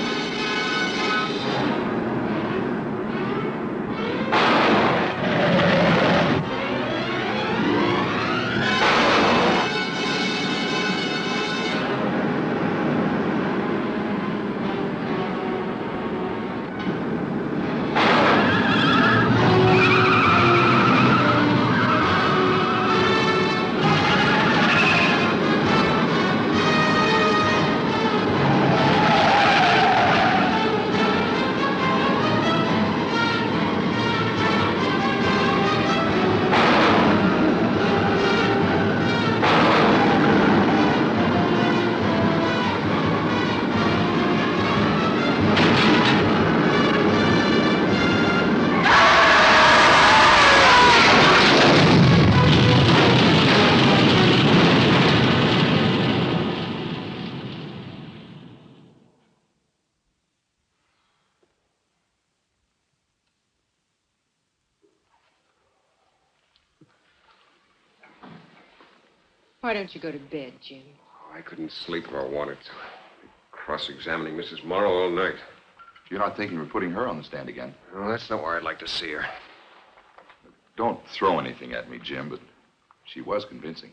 Why don't you go to bed, Jim? Oh, I couldn't sleep if I wanted to. Cross-examining Mrs. Morrow all night. You're not thinking of putting her on the stand again? Well, that's not where I'd like to see her. Don't throw anything at me, Jim, but she was convincing.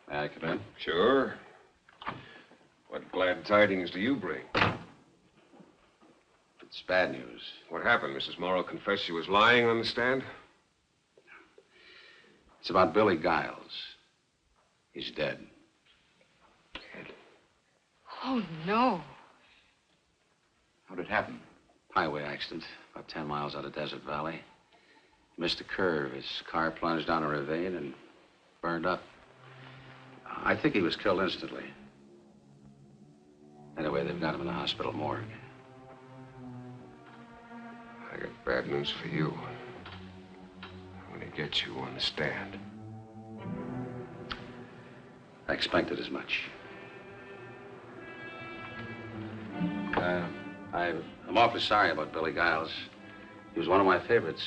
May I come in? Sure. What glad tidings do you bring? It's bad news. What happened? Mrs. Morrow confessed she was lying on the stand? It's about Billy Giles. He's dead. Dead? Oh, no. How'd it happen? Highway accident, about 10 miles out of Desert Valley. Missed a curve. His car plunged down a ravine and burned up. I think he was killed instantly. Anyway, they've got him in the hospital morgue. I got bad news for you. I'm gonna get you on the stand. I expected as much. I'm awfully sorry about Billy Giles. He was one of my favorites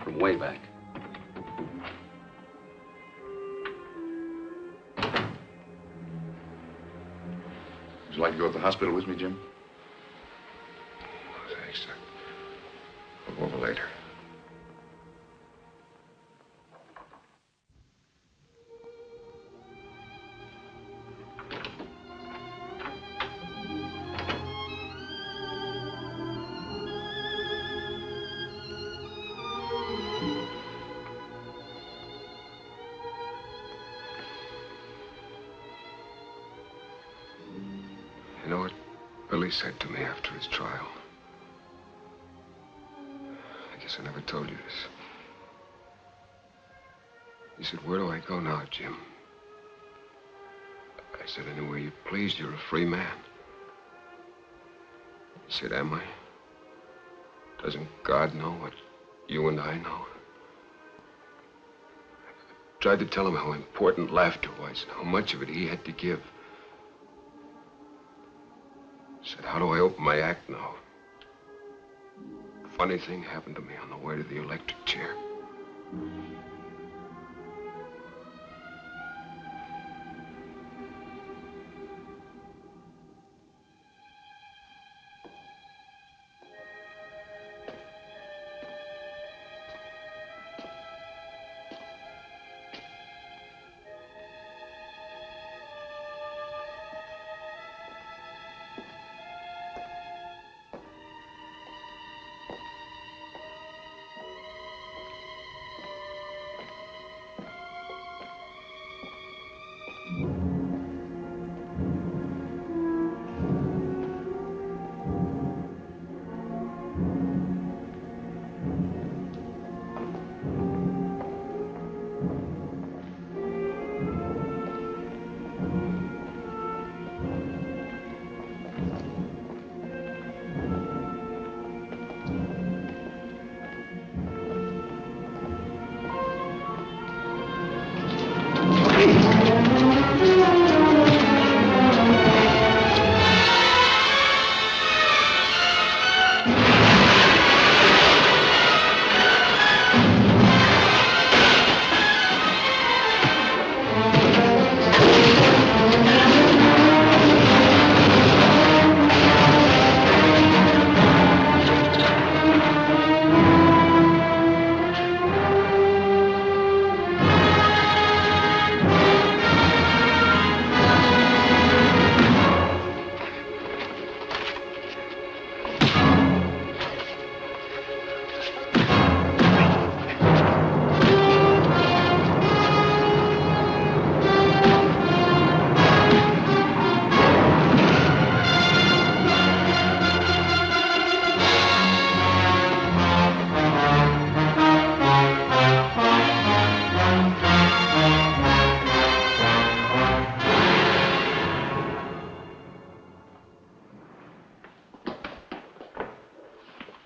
from way back. Would you like to go to the hospital with me, Jim? Oh, thanks, sir. We'll go over later. You know what Billy said to me after his trial? I guess I never told you this. He said, "Where do I go now, Jim?" I said, "Anywhere you please. You're a free man." He said, "Am I? Doesn't God know what you and I know?" I tried to tell him how important laughter was and how much of it he had to give. I said, "How do I open my act now?" Funny thing happened to me on the way to the electric chair.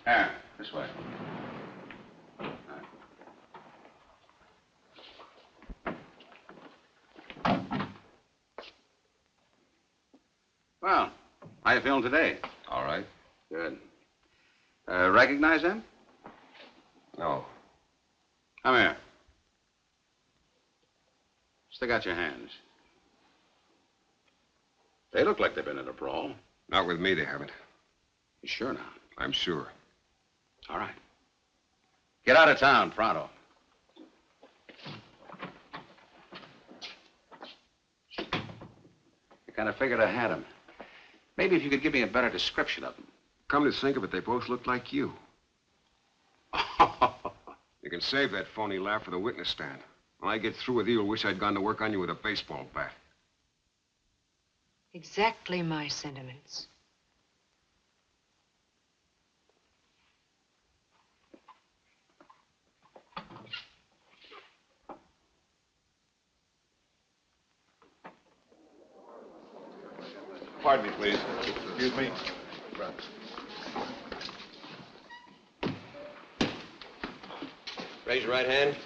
This way. Well, how you feeling today? All right. Good. Recognize them? No. Come here. Stick out your hands. They look like they've been in a brawl. Not with me, they haven't. You sure now? I'm sure. All right. Get out of town, pronto. I kind of figured I had him. Maybe if you could give me a better description of them. Come to think of it, they both look like you. You can save that phony laugh for the witness stand. When I get through with you, you'll wish I'd gone to work on you with a baseball bat. Exactly my sentiments. Pardon me, please. Excuse me. Raise your right hand.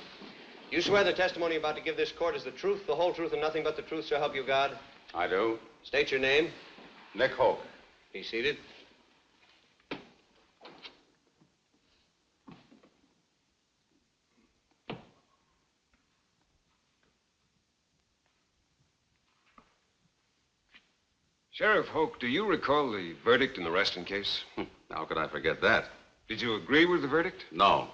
You swear the testimony you're about to give this court is the truth, the whole truth, and nothing but the truth, so help you God? I do. State your name. Nick Hoke. Be seated. Sheriff Hoke, do you recall the verdict in the Reston case? How could I forget that? Did you agree with the verdict? No.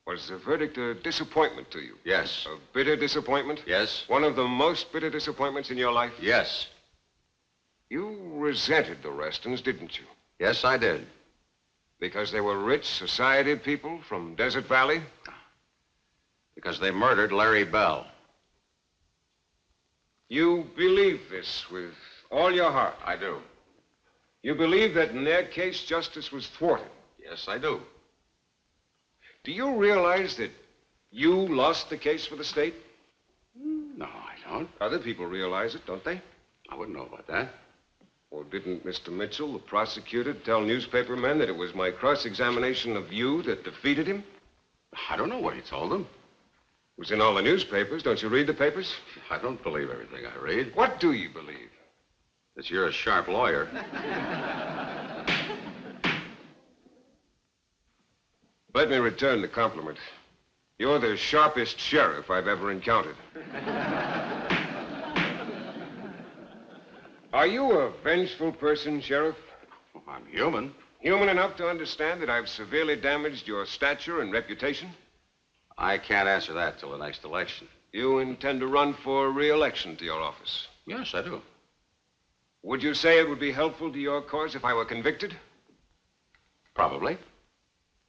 Was the verdict a disappointment to you? Yes. A bitter disappointment? Yes. One of the most bitter disappointments in your life? Yes. You resented the Restons, didn't you? Yes, I did. Because they were rich, society people from Desert Valley? Because they murdered Larry Bell. You believe this with all your heart? I do. You believe that in their case, justice was thwarted? Yes, I do. Do you realize that you lost the case for the state? No, I don't. Other people realize it, don't they? I wouldn't know about that. Well, didn't Mr. Mitchell, the prosecutor, tell newspaper men that it was my cross-examination of you that defeated him? I don't know what he told them. It was in all the newspapers. Don't you read the papers? I don't believe everything I read. What do you believe? That you're a sharp lawyer. Let me return the compliment. You're the sharpest sheriff I've ever encountered. Are you a vengeful person, Sheriff? I'm human. Human enough to understand that I've severely damaged your stature and reputation? I can't answer that till the next election. You intend to run for re-election to your office? Yes, I do. Would you say it would be helpful to your cause if I were convicted? Probably.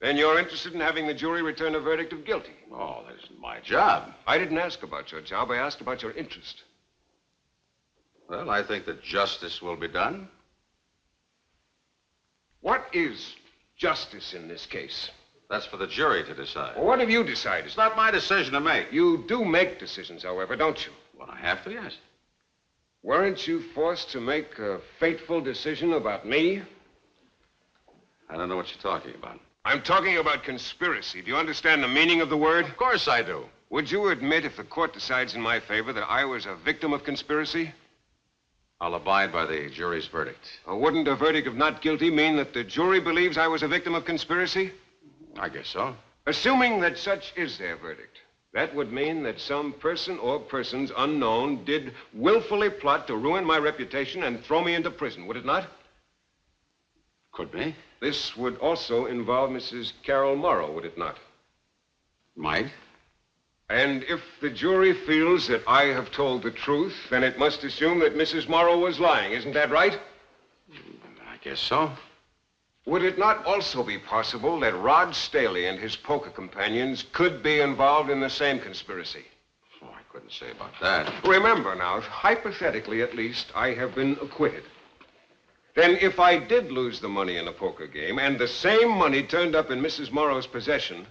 Then you're interested in having the jury return a verdict of guilty? Oh, that isn't my job. I didn't ask about your job. I asked about your interest. Well, I think that justice will be done. What is justice in this case? That's for the jury to decide. Well, what have you decided? It's not my decision to make. You do make decisions, however, don't you? Well, I have to, yes. Weren't you forced to make a fateful decision about me? I don't know what you're talking about. I'm talking about conspiracy. Do you understand the meaning of the word? Of course I do. Would you admit, if the court decides in my favor, that I was a victim of conspiracy? I'll abide by the jury's verdict. Or wouldn't a verdict of not guilty mean that the jury believes I was a victim of conspiracy? I guess so. Assuming that such is their verdict, that would mean that some person or persons unknown did willfully plot to ruin my reputation and throw me into prison, would it not? Could be. This would also involve Mrs. Carol Morrow, would it not? Might. And if the jury feels that I have told the truth, then it must assume that Mrs. Morrow was lying. Isn't that right? I guess so. Would it not also be possible that Rod Staley and his poker companions could be involved in the same conspiracy? Oh, I couldn't say about that. Remember now, hypothetically at least, I have been acquitted. Then if I did lose the money in a poker game and the same money turned up in Mrs. Morrow's possession,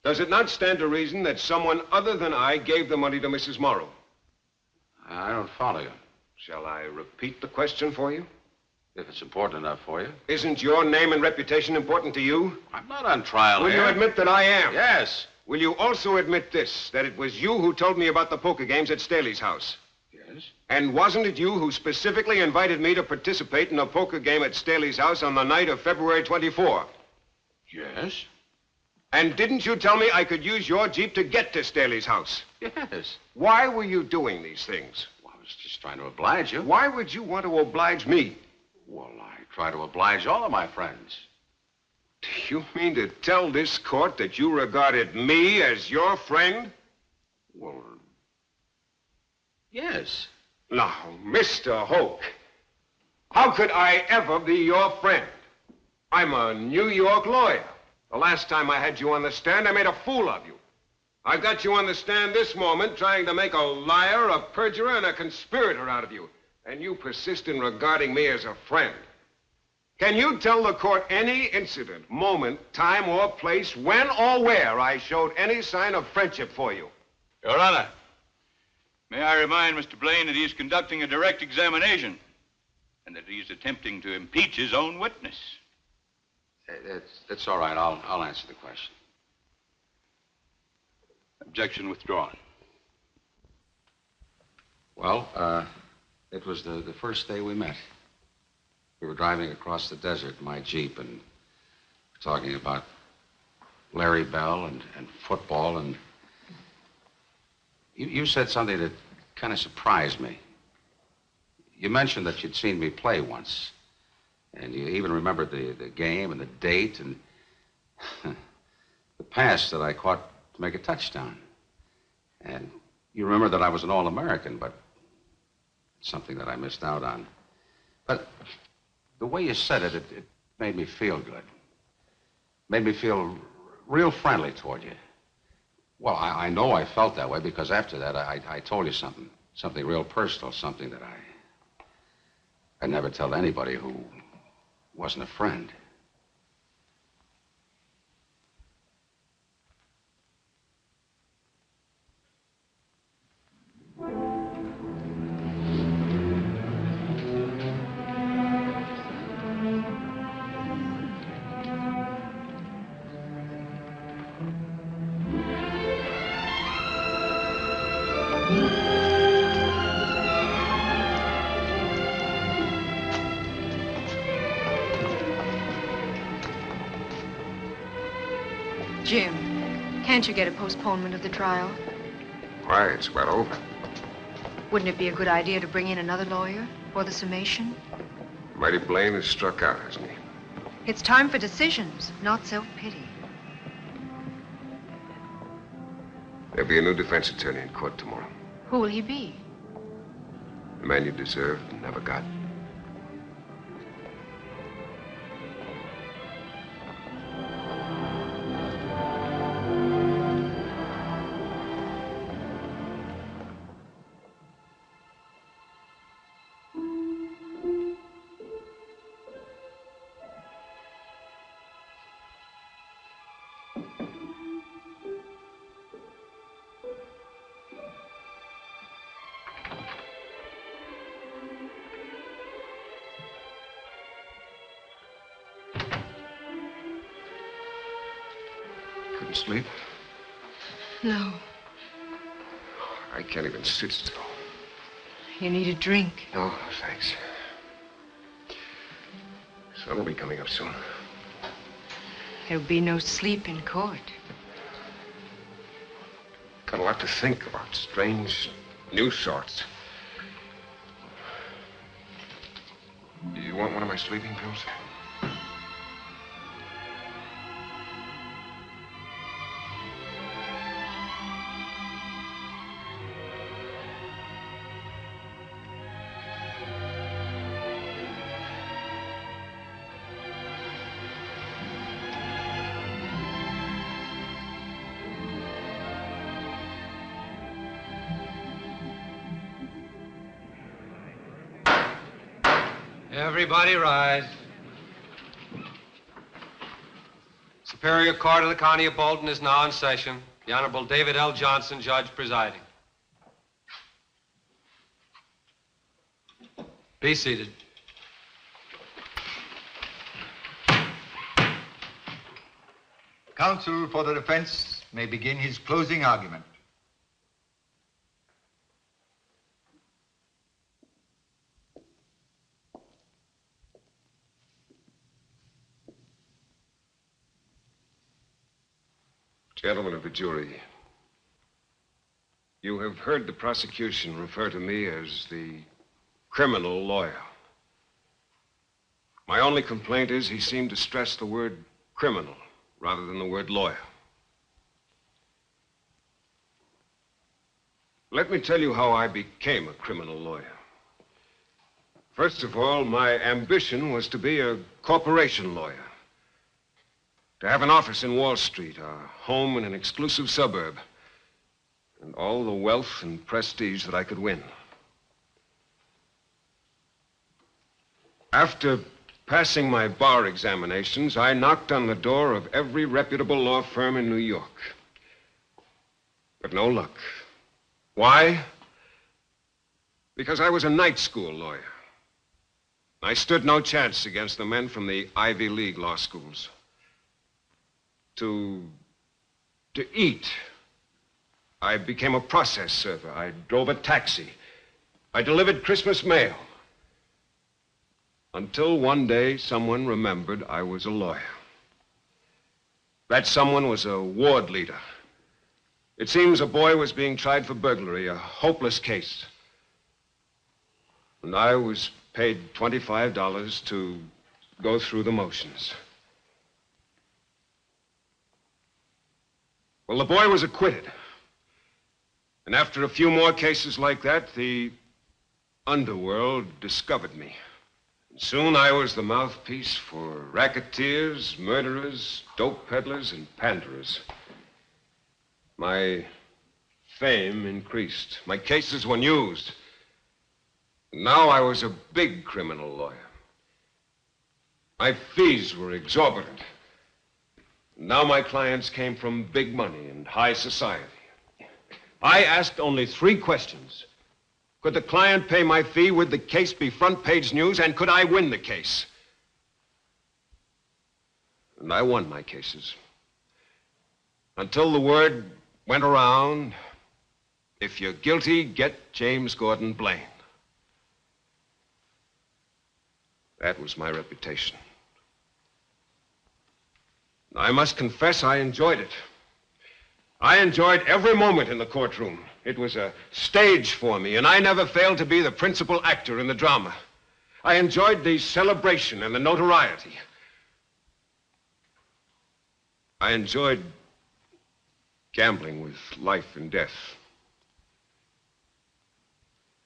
does it not stand to reason that someone other than I gave the money to Mrs. Morrow? I don't follow you. Shall I repeat the question for you? If it's important enough for you. Isn't your name and reputation important to you? I'm not on trial Will here. you admit that I am? Yes. Will you also admit this, that it was you who told me about the poker games at Staley's house? Yes. And wasn't it you who specifically invited me to participate in a poker game at Staley's house on the night of February 24? Yes. And didn't you tell me I could use your Jeep to get to Staley's house? Yes. Why were you doing these things? Well, I was just trying to oblige you. Why would you want to oblige me? Well, I try to oblige all of my friends. Do you mean to tell this court that you regarded me as your friend? Well, yes. Now, Mr. Hoke, how could I ever be your friend? I'm a New York lawyer. The last time I had you on the stand, I made a fool of you. I've got you on the stand this moment trying to make a liar, a perjurer, and a conspirator out of you. And you persist in regarding me as a friend. Can you tell the court any incident, moment, time, or place, when or where I showed any sign of friendship for you? Your Honor, may I remind Mr. Blane that he's conducting a direct examination and that he's attempting to impeach his own witness. That's all right. I'll answer the question. Objection withdrawn. Well, it was the first day we met. We were driving across the desert in my Jeep and talking about Larry Bell and football, and you said something that kind of surprised me. You mentioned that you'd seen me play once, and you even remembered the game and the date and the pass that I caught to make a touchdown. And you remember that I was an All-American, but something that I missed out on. But the way you said it, it made me feel good. Made me feel real friendly toward you. Well, I know I felt that way because after that, I told you something real personal, something that I'd never tell anybody who wasn't a friend. Jim, can't you get a postponement of the trial? Why, it's about over. Wouldn't it be a good idea to bring in another lawyer for the summation? Mighty Blane has struck out, hasn't he? It's time for decisions, not self-pity. There'll be a new defense attorney in court tomorrow. Who will he be? The man you deserved and never got. Sleep? No. I can't even sit still. You need a drink. No, thanks. Sun will be coming up soon. There'll be no sleep in court. Got a lot to think about. Strange, new sorts. Do you want one of my sleeping pills? Everybody rise. Superior Court of the County of Bolton is now in session. The Honorable David L. Johnson, Judge presiding. Be seated. Counsel for the defense may begin his closing argument. Gentlemen of the jury, you have heard the prosecution refer to me as the criminal lawyer. My only complaint is he seemed to stress the word criminal rather than the word lawyer. Let me tell you how I became a criminal lawyer. First of all, my ambition was to be a corporation lawyer. To have an office in Wall Street, a home in an exclusive suburb, and all the wealth and prestige that I could win. After passing my bar examinations, I knocked on the door of every reputable law firm in New York. But no luck. Why? Because I was a night school lawyer. I stood no chance against the men from the Ivy League law schools. To eat, I became a process server. I drove a taxi. I delivered Christmas mail. Until one day, someone remembered I was a lawyer. That someone was a ward leader. It seems a boy was being tried for burglary, a hopeless case. And I was paid $25 to go through the motions. Well, the boy was acquitted. And after a few more cases like that, the underworld discovered me. And soon I was the mouthpiece for racketeers, murderers, dope peddlers, and panderers. My fame increased. My cases were used. Now I was a big criminal lawyer. My fees were exorbitant. Now my clients came from big money and high society. I asked only 3 questions. Could the client pay my fee? Would the case be front page news? And could I win the case? And I won my cases. Until the word went around, if you're guilty, get James Gordon Blane. That was my reputation. I must confess I enjoyed it. I enjoyed every moment in the courtroom. It was a stage for me, and I never failed to be the principal actor in the drama. I enjoyed the celebration and the notoriety. I enjoyed gambling with life and death.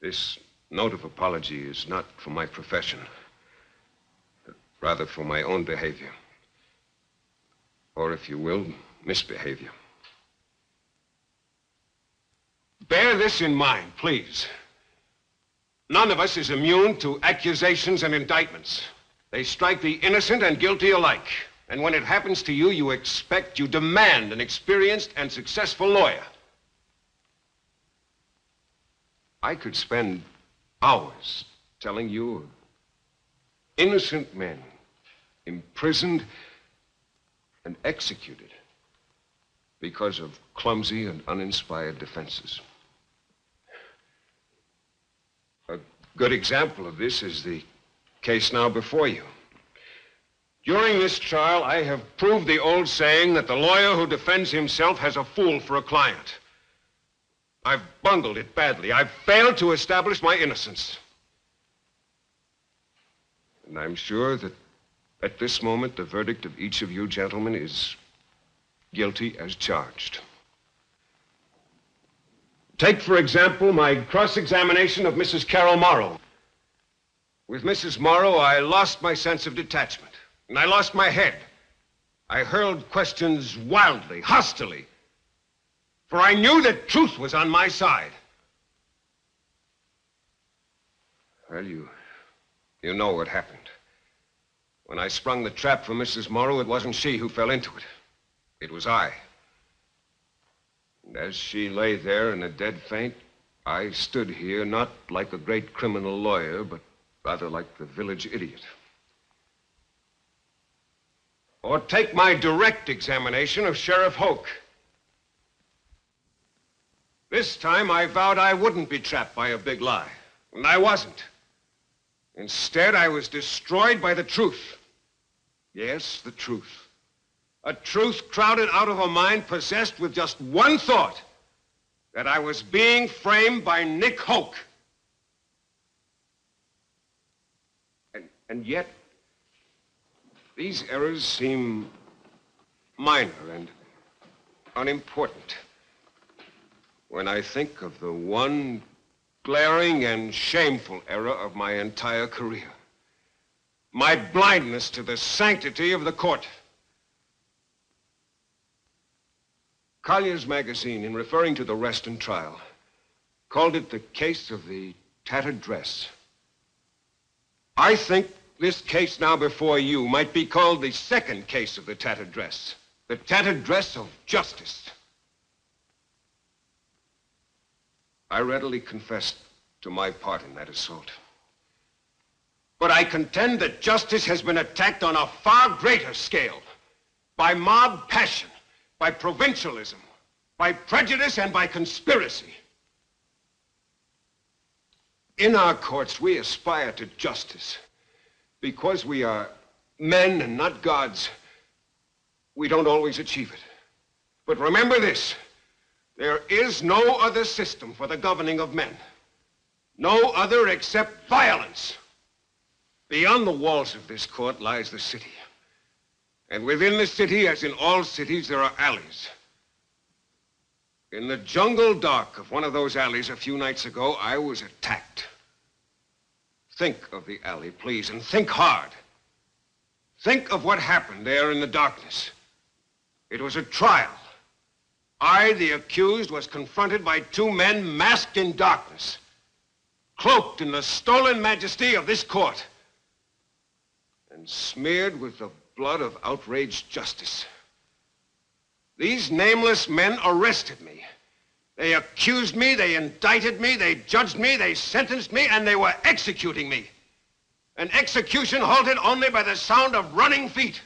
This note of apology is not for my profession, but rather for my own behavior. Or, if you will, misbehavior. Bear this in mind, please. None of us is immune to accusations and indictments. They strike the innocent and guilty alike. And when it happens to you, you demand an experienced and successful lawyer. I could spend hours telling you of innocent men imprisoned and executed because of clumsy and uninspired defenses. A good example of this is the case now before you. During this trial, I have proved the old saying that the lawyer who defends himself has a fool for a client. I've bungled it badly. I've failed to establish my innocence. And I'm sure that at this moment, the verdict of each of you gentlemen is guilty as charged. Take, for example, my cross-examination of Mrs. Carol Morrow. With Mrs. Morrow, I lost my sense of detachment, and I lost my head. I hurled questions wildly, hostilely, for I knew that truth was on my side. Well, you know what happened. When I sprung the trap for Mrs. Morrow, it wasn't she who fell into it. It was I. And as she lay there in a dead faint, I stood here not like a great criminal lawyer, but rather like the village idiot. Or take my direct examination of Sheriff Hoke. This time I vowed I wouldn't be trapped by a big lie. And I wasn't. Instead, I was destroyed by the truth. Yes, the truth. A truth crowded out of a mind possessed with just one thought. That I was being framed by Nick Hoke. And yet, these errors seem minor and unimportant when I think of the one glaring and shameful error of my entire career. My blindness to the sanctity of the court. Collier's magazine, in referring to the Reston trial, called it the case of the tattered dress. I think this case now before you might be called the second case of the tattered dress. The tattered dress of justice. I readily confessed to my part in that assault. But I contend that justice has been attacked on a far greater scale. By mob passion, by provincialism, by prejudice, and by conspiracy. In our courts, we aspire to justice. Because we are men and not gods, we don't always achieve it. But remember this, there is no other system for the governing of men. No other except violence. Beyond the walls of this court lies the city. And within the city, as in all cities, there are alleys. In the jungle dark of one of those alleys a few nights ago, I was attacked. Think of the alley, please, and think hard. Think of what happened there in the darkness. It was a trial. I, the accused, was confronted by two men masked in darkness, cloaked in the stolen majesty of this court, and smeared with the blood of outraged justice. These nameless men arrested me. They accused me, they indicted me, they judged me, they sentenced me, and they were executing me. An execution halted only by the sound of running feet.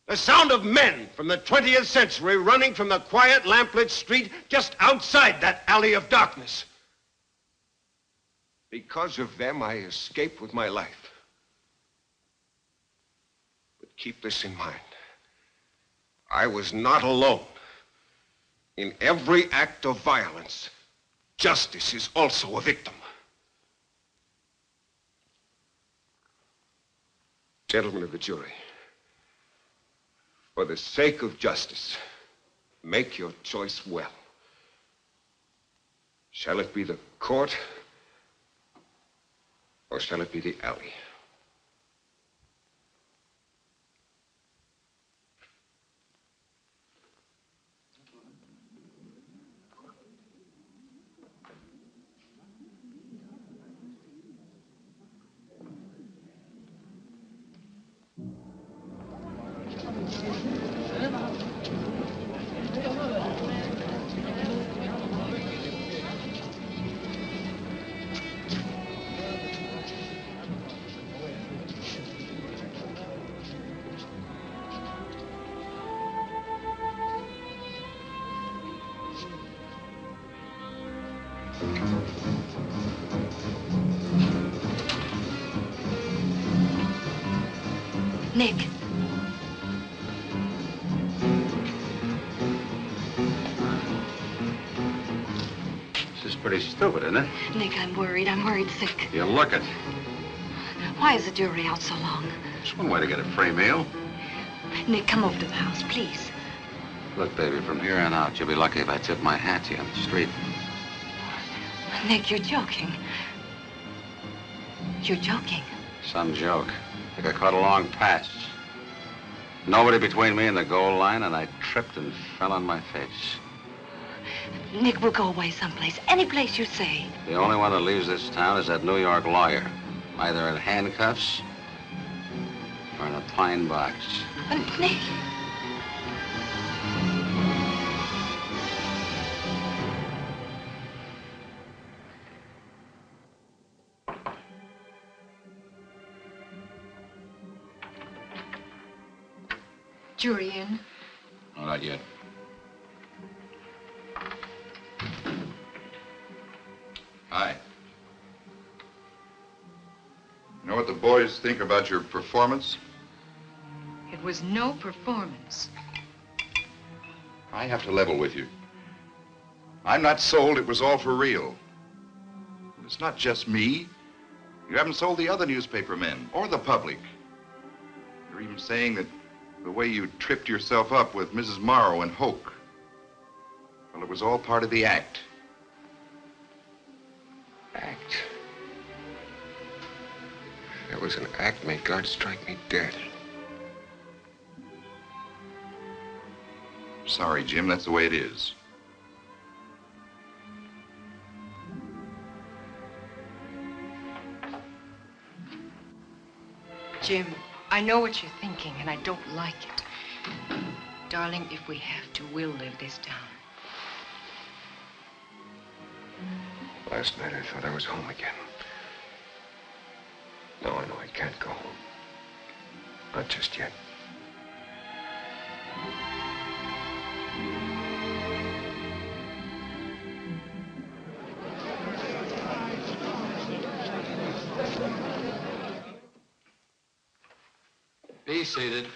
The sound of men from the 20th century running from the quiet lamplit street just outside that alley of darkness. Because of them, I escaped with my life. But keep this in mind. I was not alone. In every act of violence, justice is also a victim. Gentlemen of the jury, for the sake of justice, make your choice well. Shall it be the court, or shall it be the alley? Nick. This is pretty stupid, isn't it? Nick, I'm worried. I'm worried sick. You look it. Why is the jury out so long? It's one way to get a free meal. Nick, come over to the house, please. Look, baby, from here on out, you'll be lucky if I tip my hat to you on the street. Nick, you're joking. You're joking. Some joke. Like I caught a long pass. Nobody between me and the goal line, and I tripped and fell on my face. Nick, we'll go away someplace. Any place you say. The only one that leaves this town is that New York lawyer. Either in handcuffs or in a pine box. Nick. Jury in? No, not yet. Hi. You know what the boys think about your performance? It was no performance. I have to level with you. I'm not sold it was all for real. It's not just me. You haven't sold the other newspaper men or the public. You're even saying that the way you tripped yourself up with Mrs. Morrow and Hoke, well, it was all part of the act. Act? That was an act. May God strike me dead. Sorry, Jim, that's the way it is. Jim, I know what you're thinking, and I don't like it. Darling, if we have to, we'll live this down. Last night I thought I was home again. Now I know I can't go home. Not just yet. Be seated.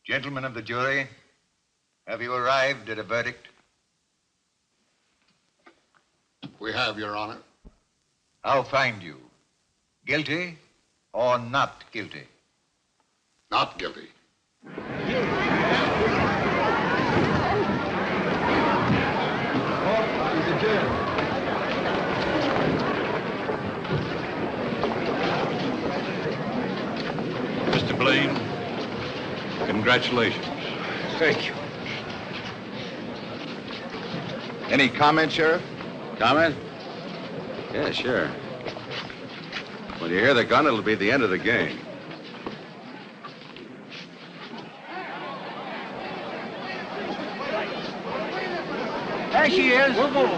Gentlemen of the jury, have you arrived at a verdict? We have, Your Honor. How find you? Guilty or not guilty? Not guilty. Mr. Blane, congratulations. Thank you. Any comment, Sheriff? Comment? Yeah, sure. When you hear the gun, it'll be the end of the game. There she is. Move over.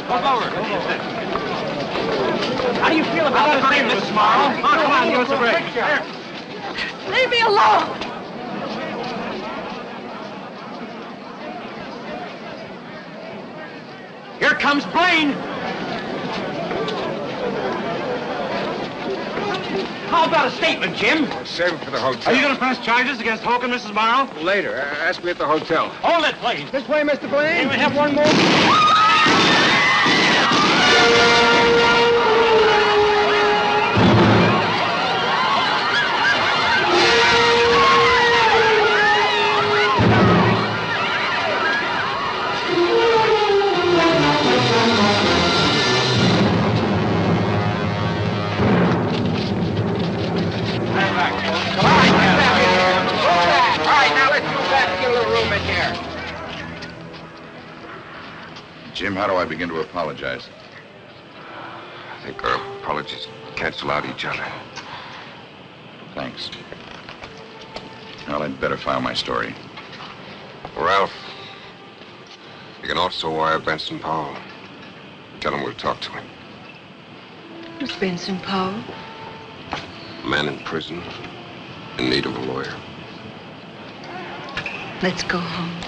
How do you feel about this thing, Mrs. Morrow? Oh, come on, give us a break. Leave me alone! Here comes Blane. How about a statement, Jim? Save it for the hotel. Are you going to press charges against Hoke and Mrs. Morrow? Later. Ask me at the hotel. Hold it, please. This way, Mr. Blane. Can we have one more? Jim, how do I begin to apologize? I think our apologies cancel out each other. Thanks. Well, I'd better file my story. Ralph, you can also wire Benson Powell. Tell him we'll talk to him. Who's Benson Powell? A man in prison, in need of a lawyer. Let's go home.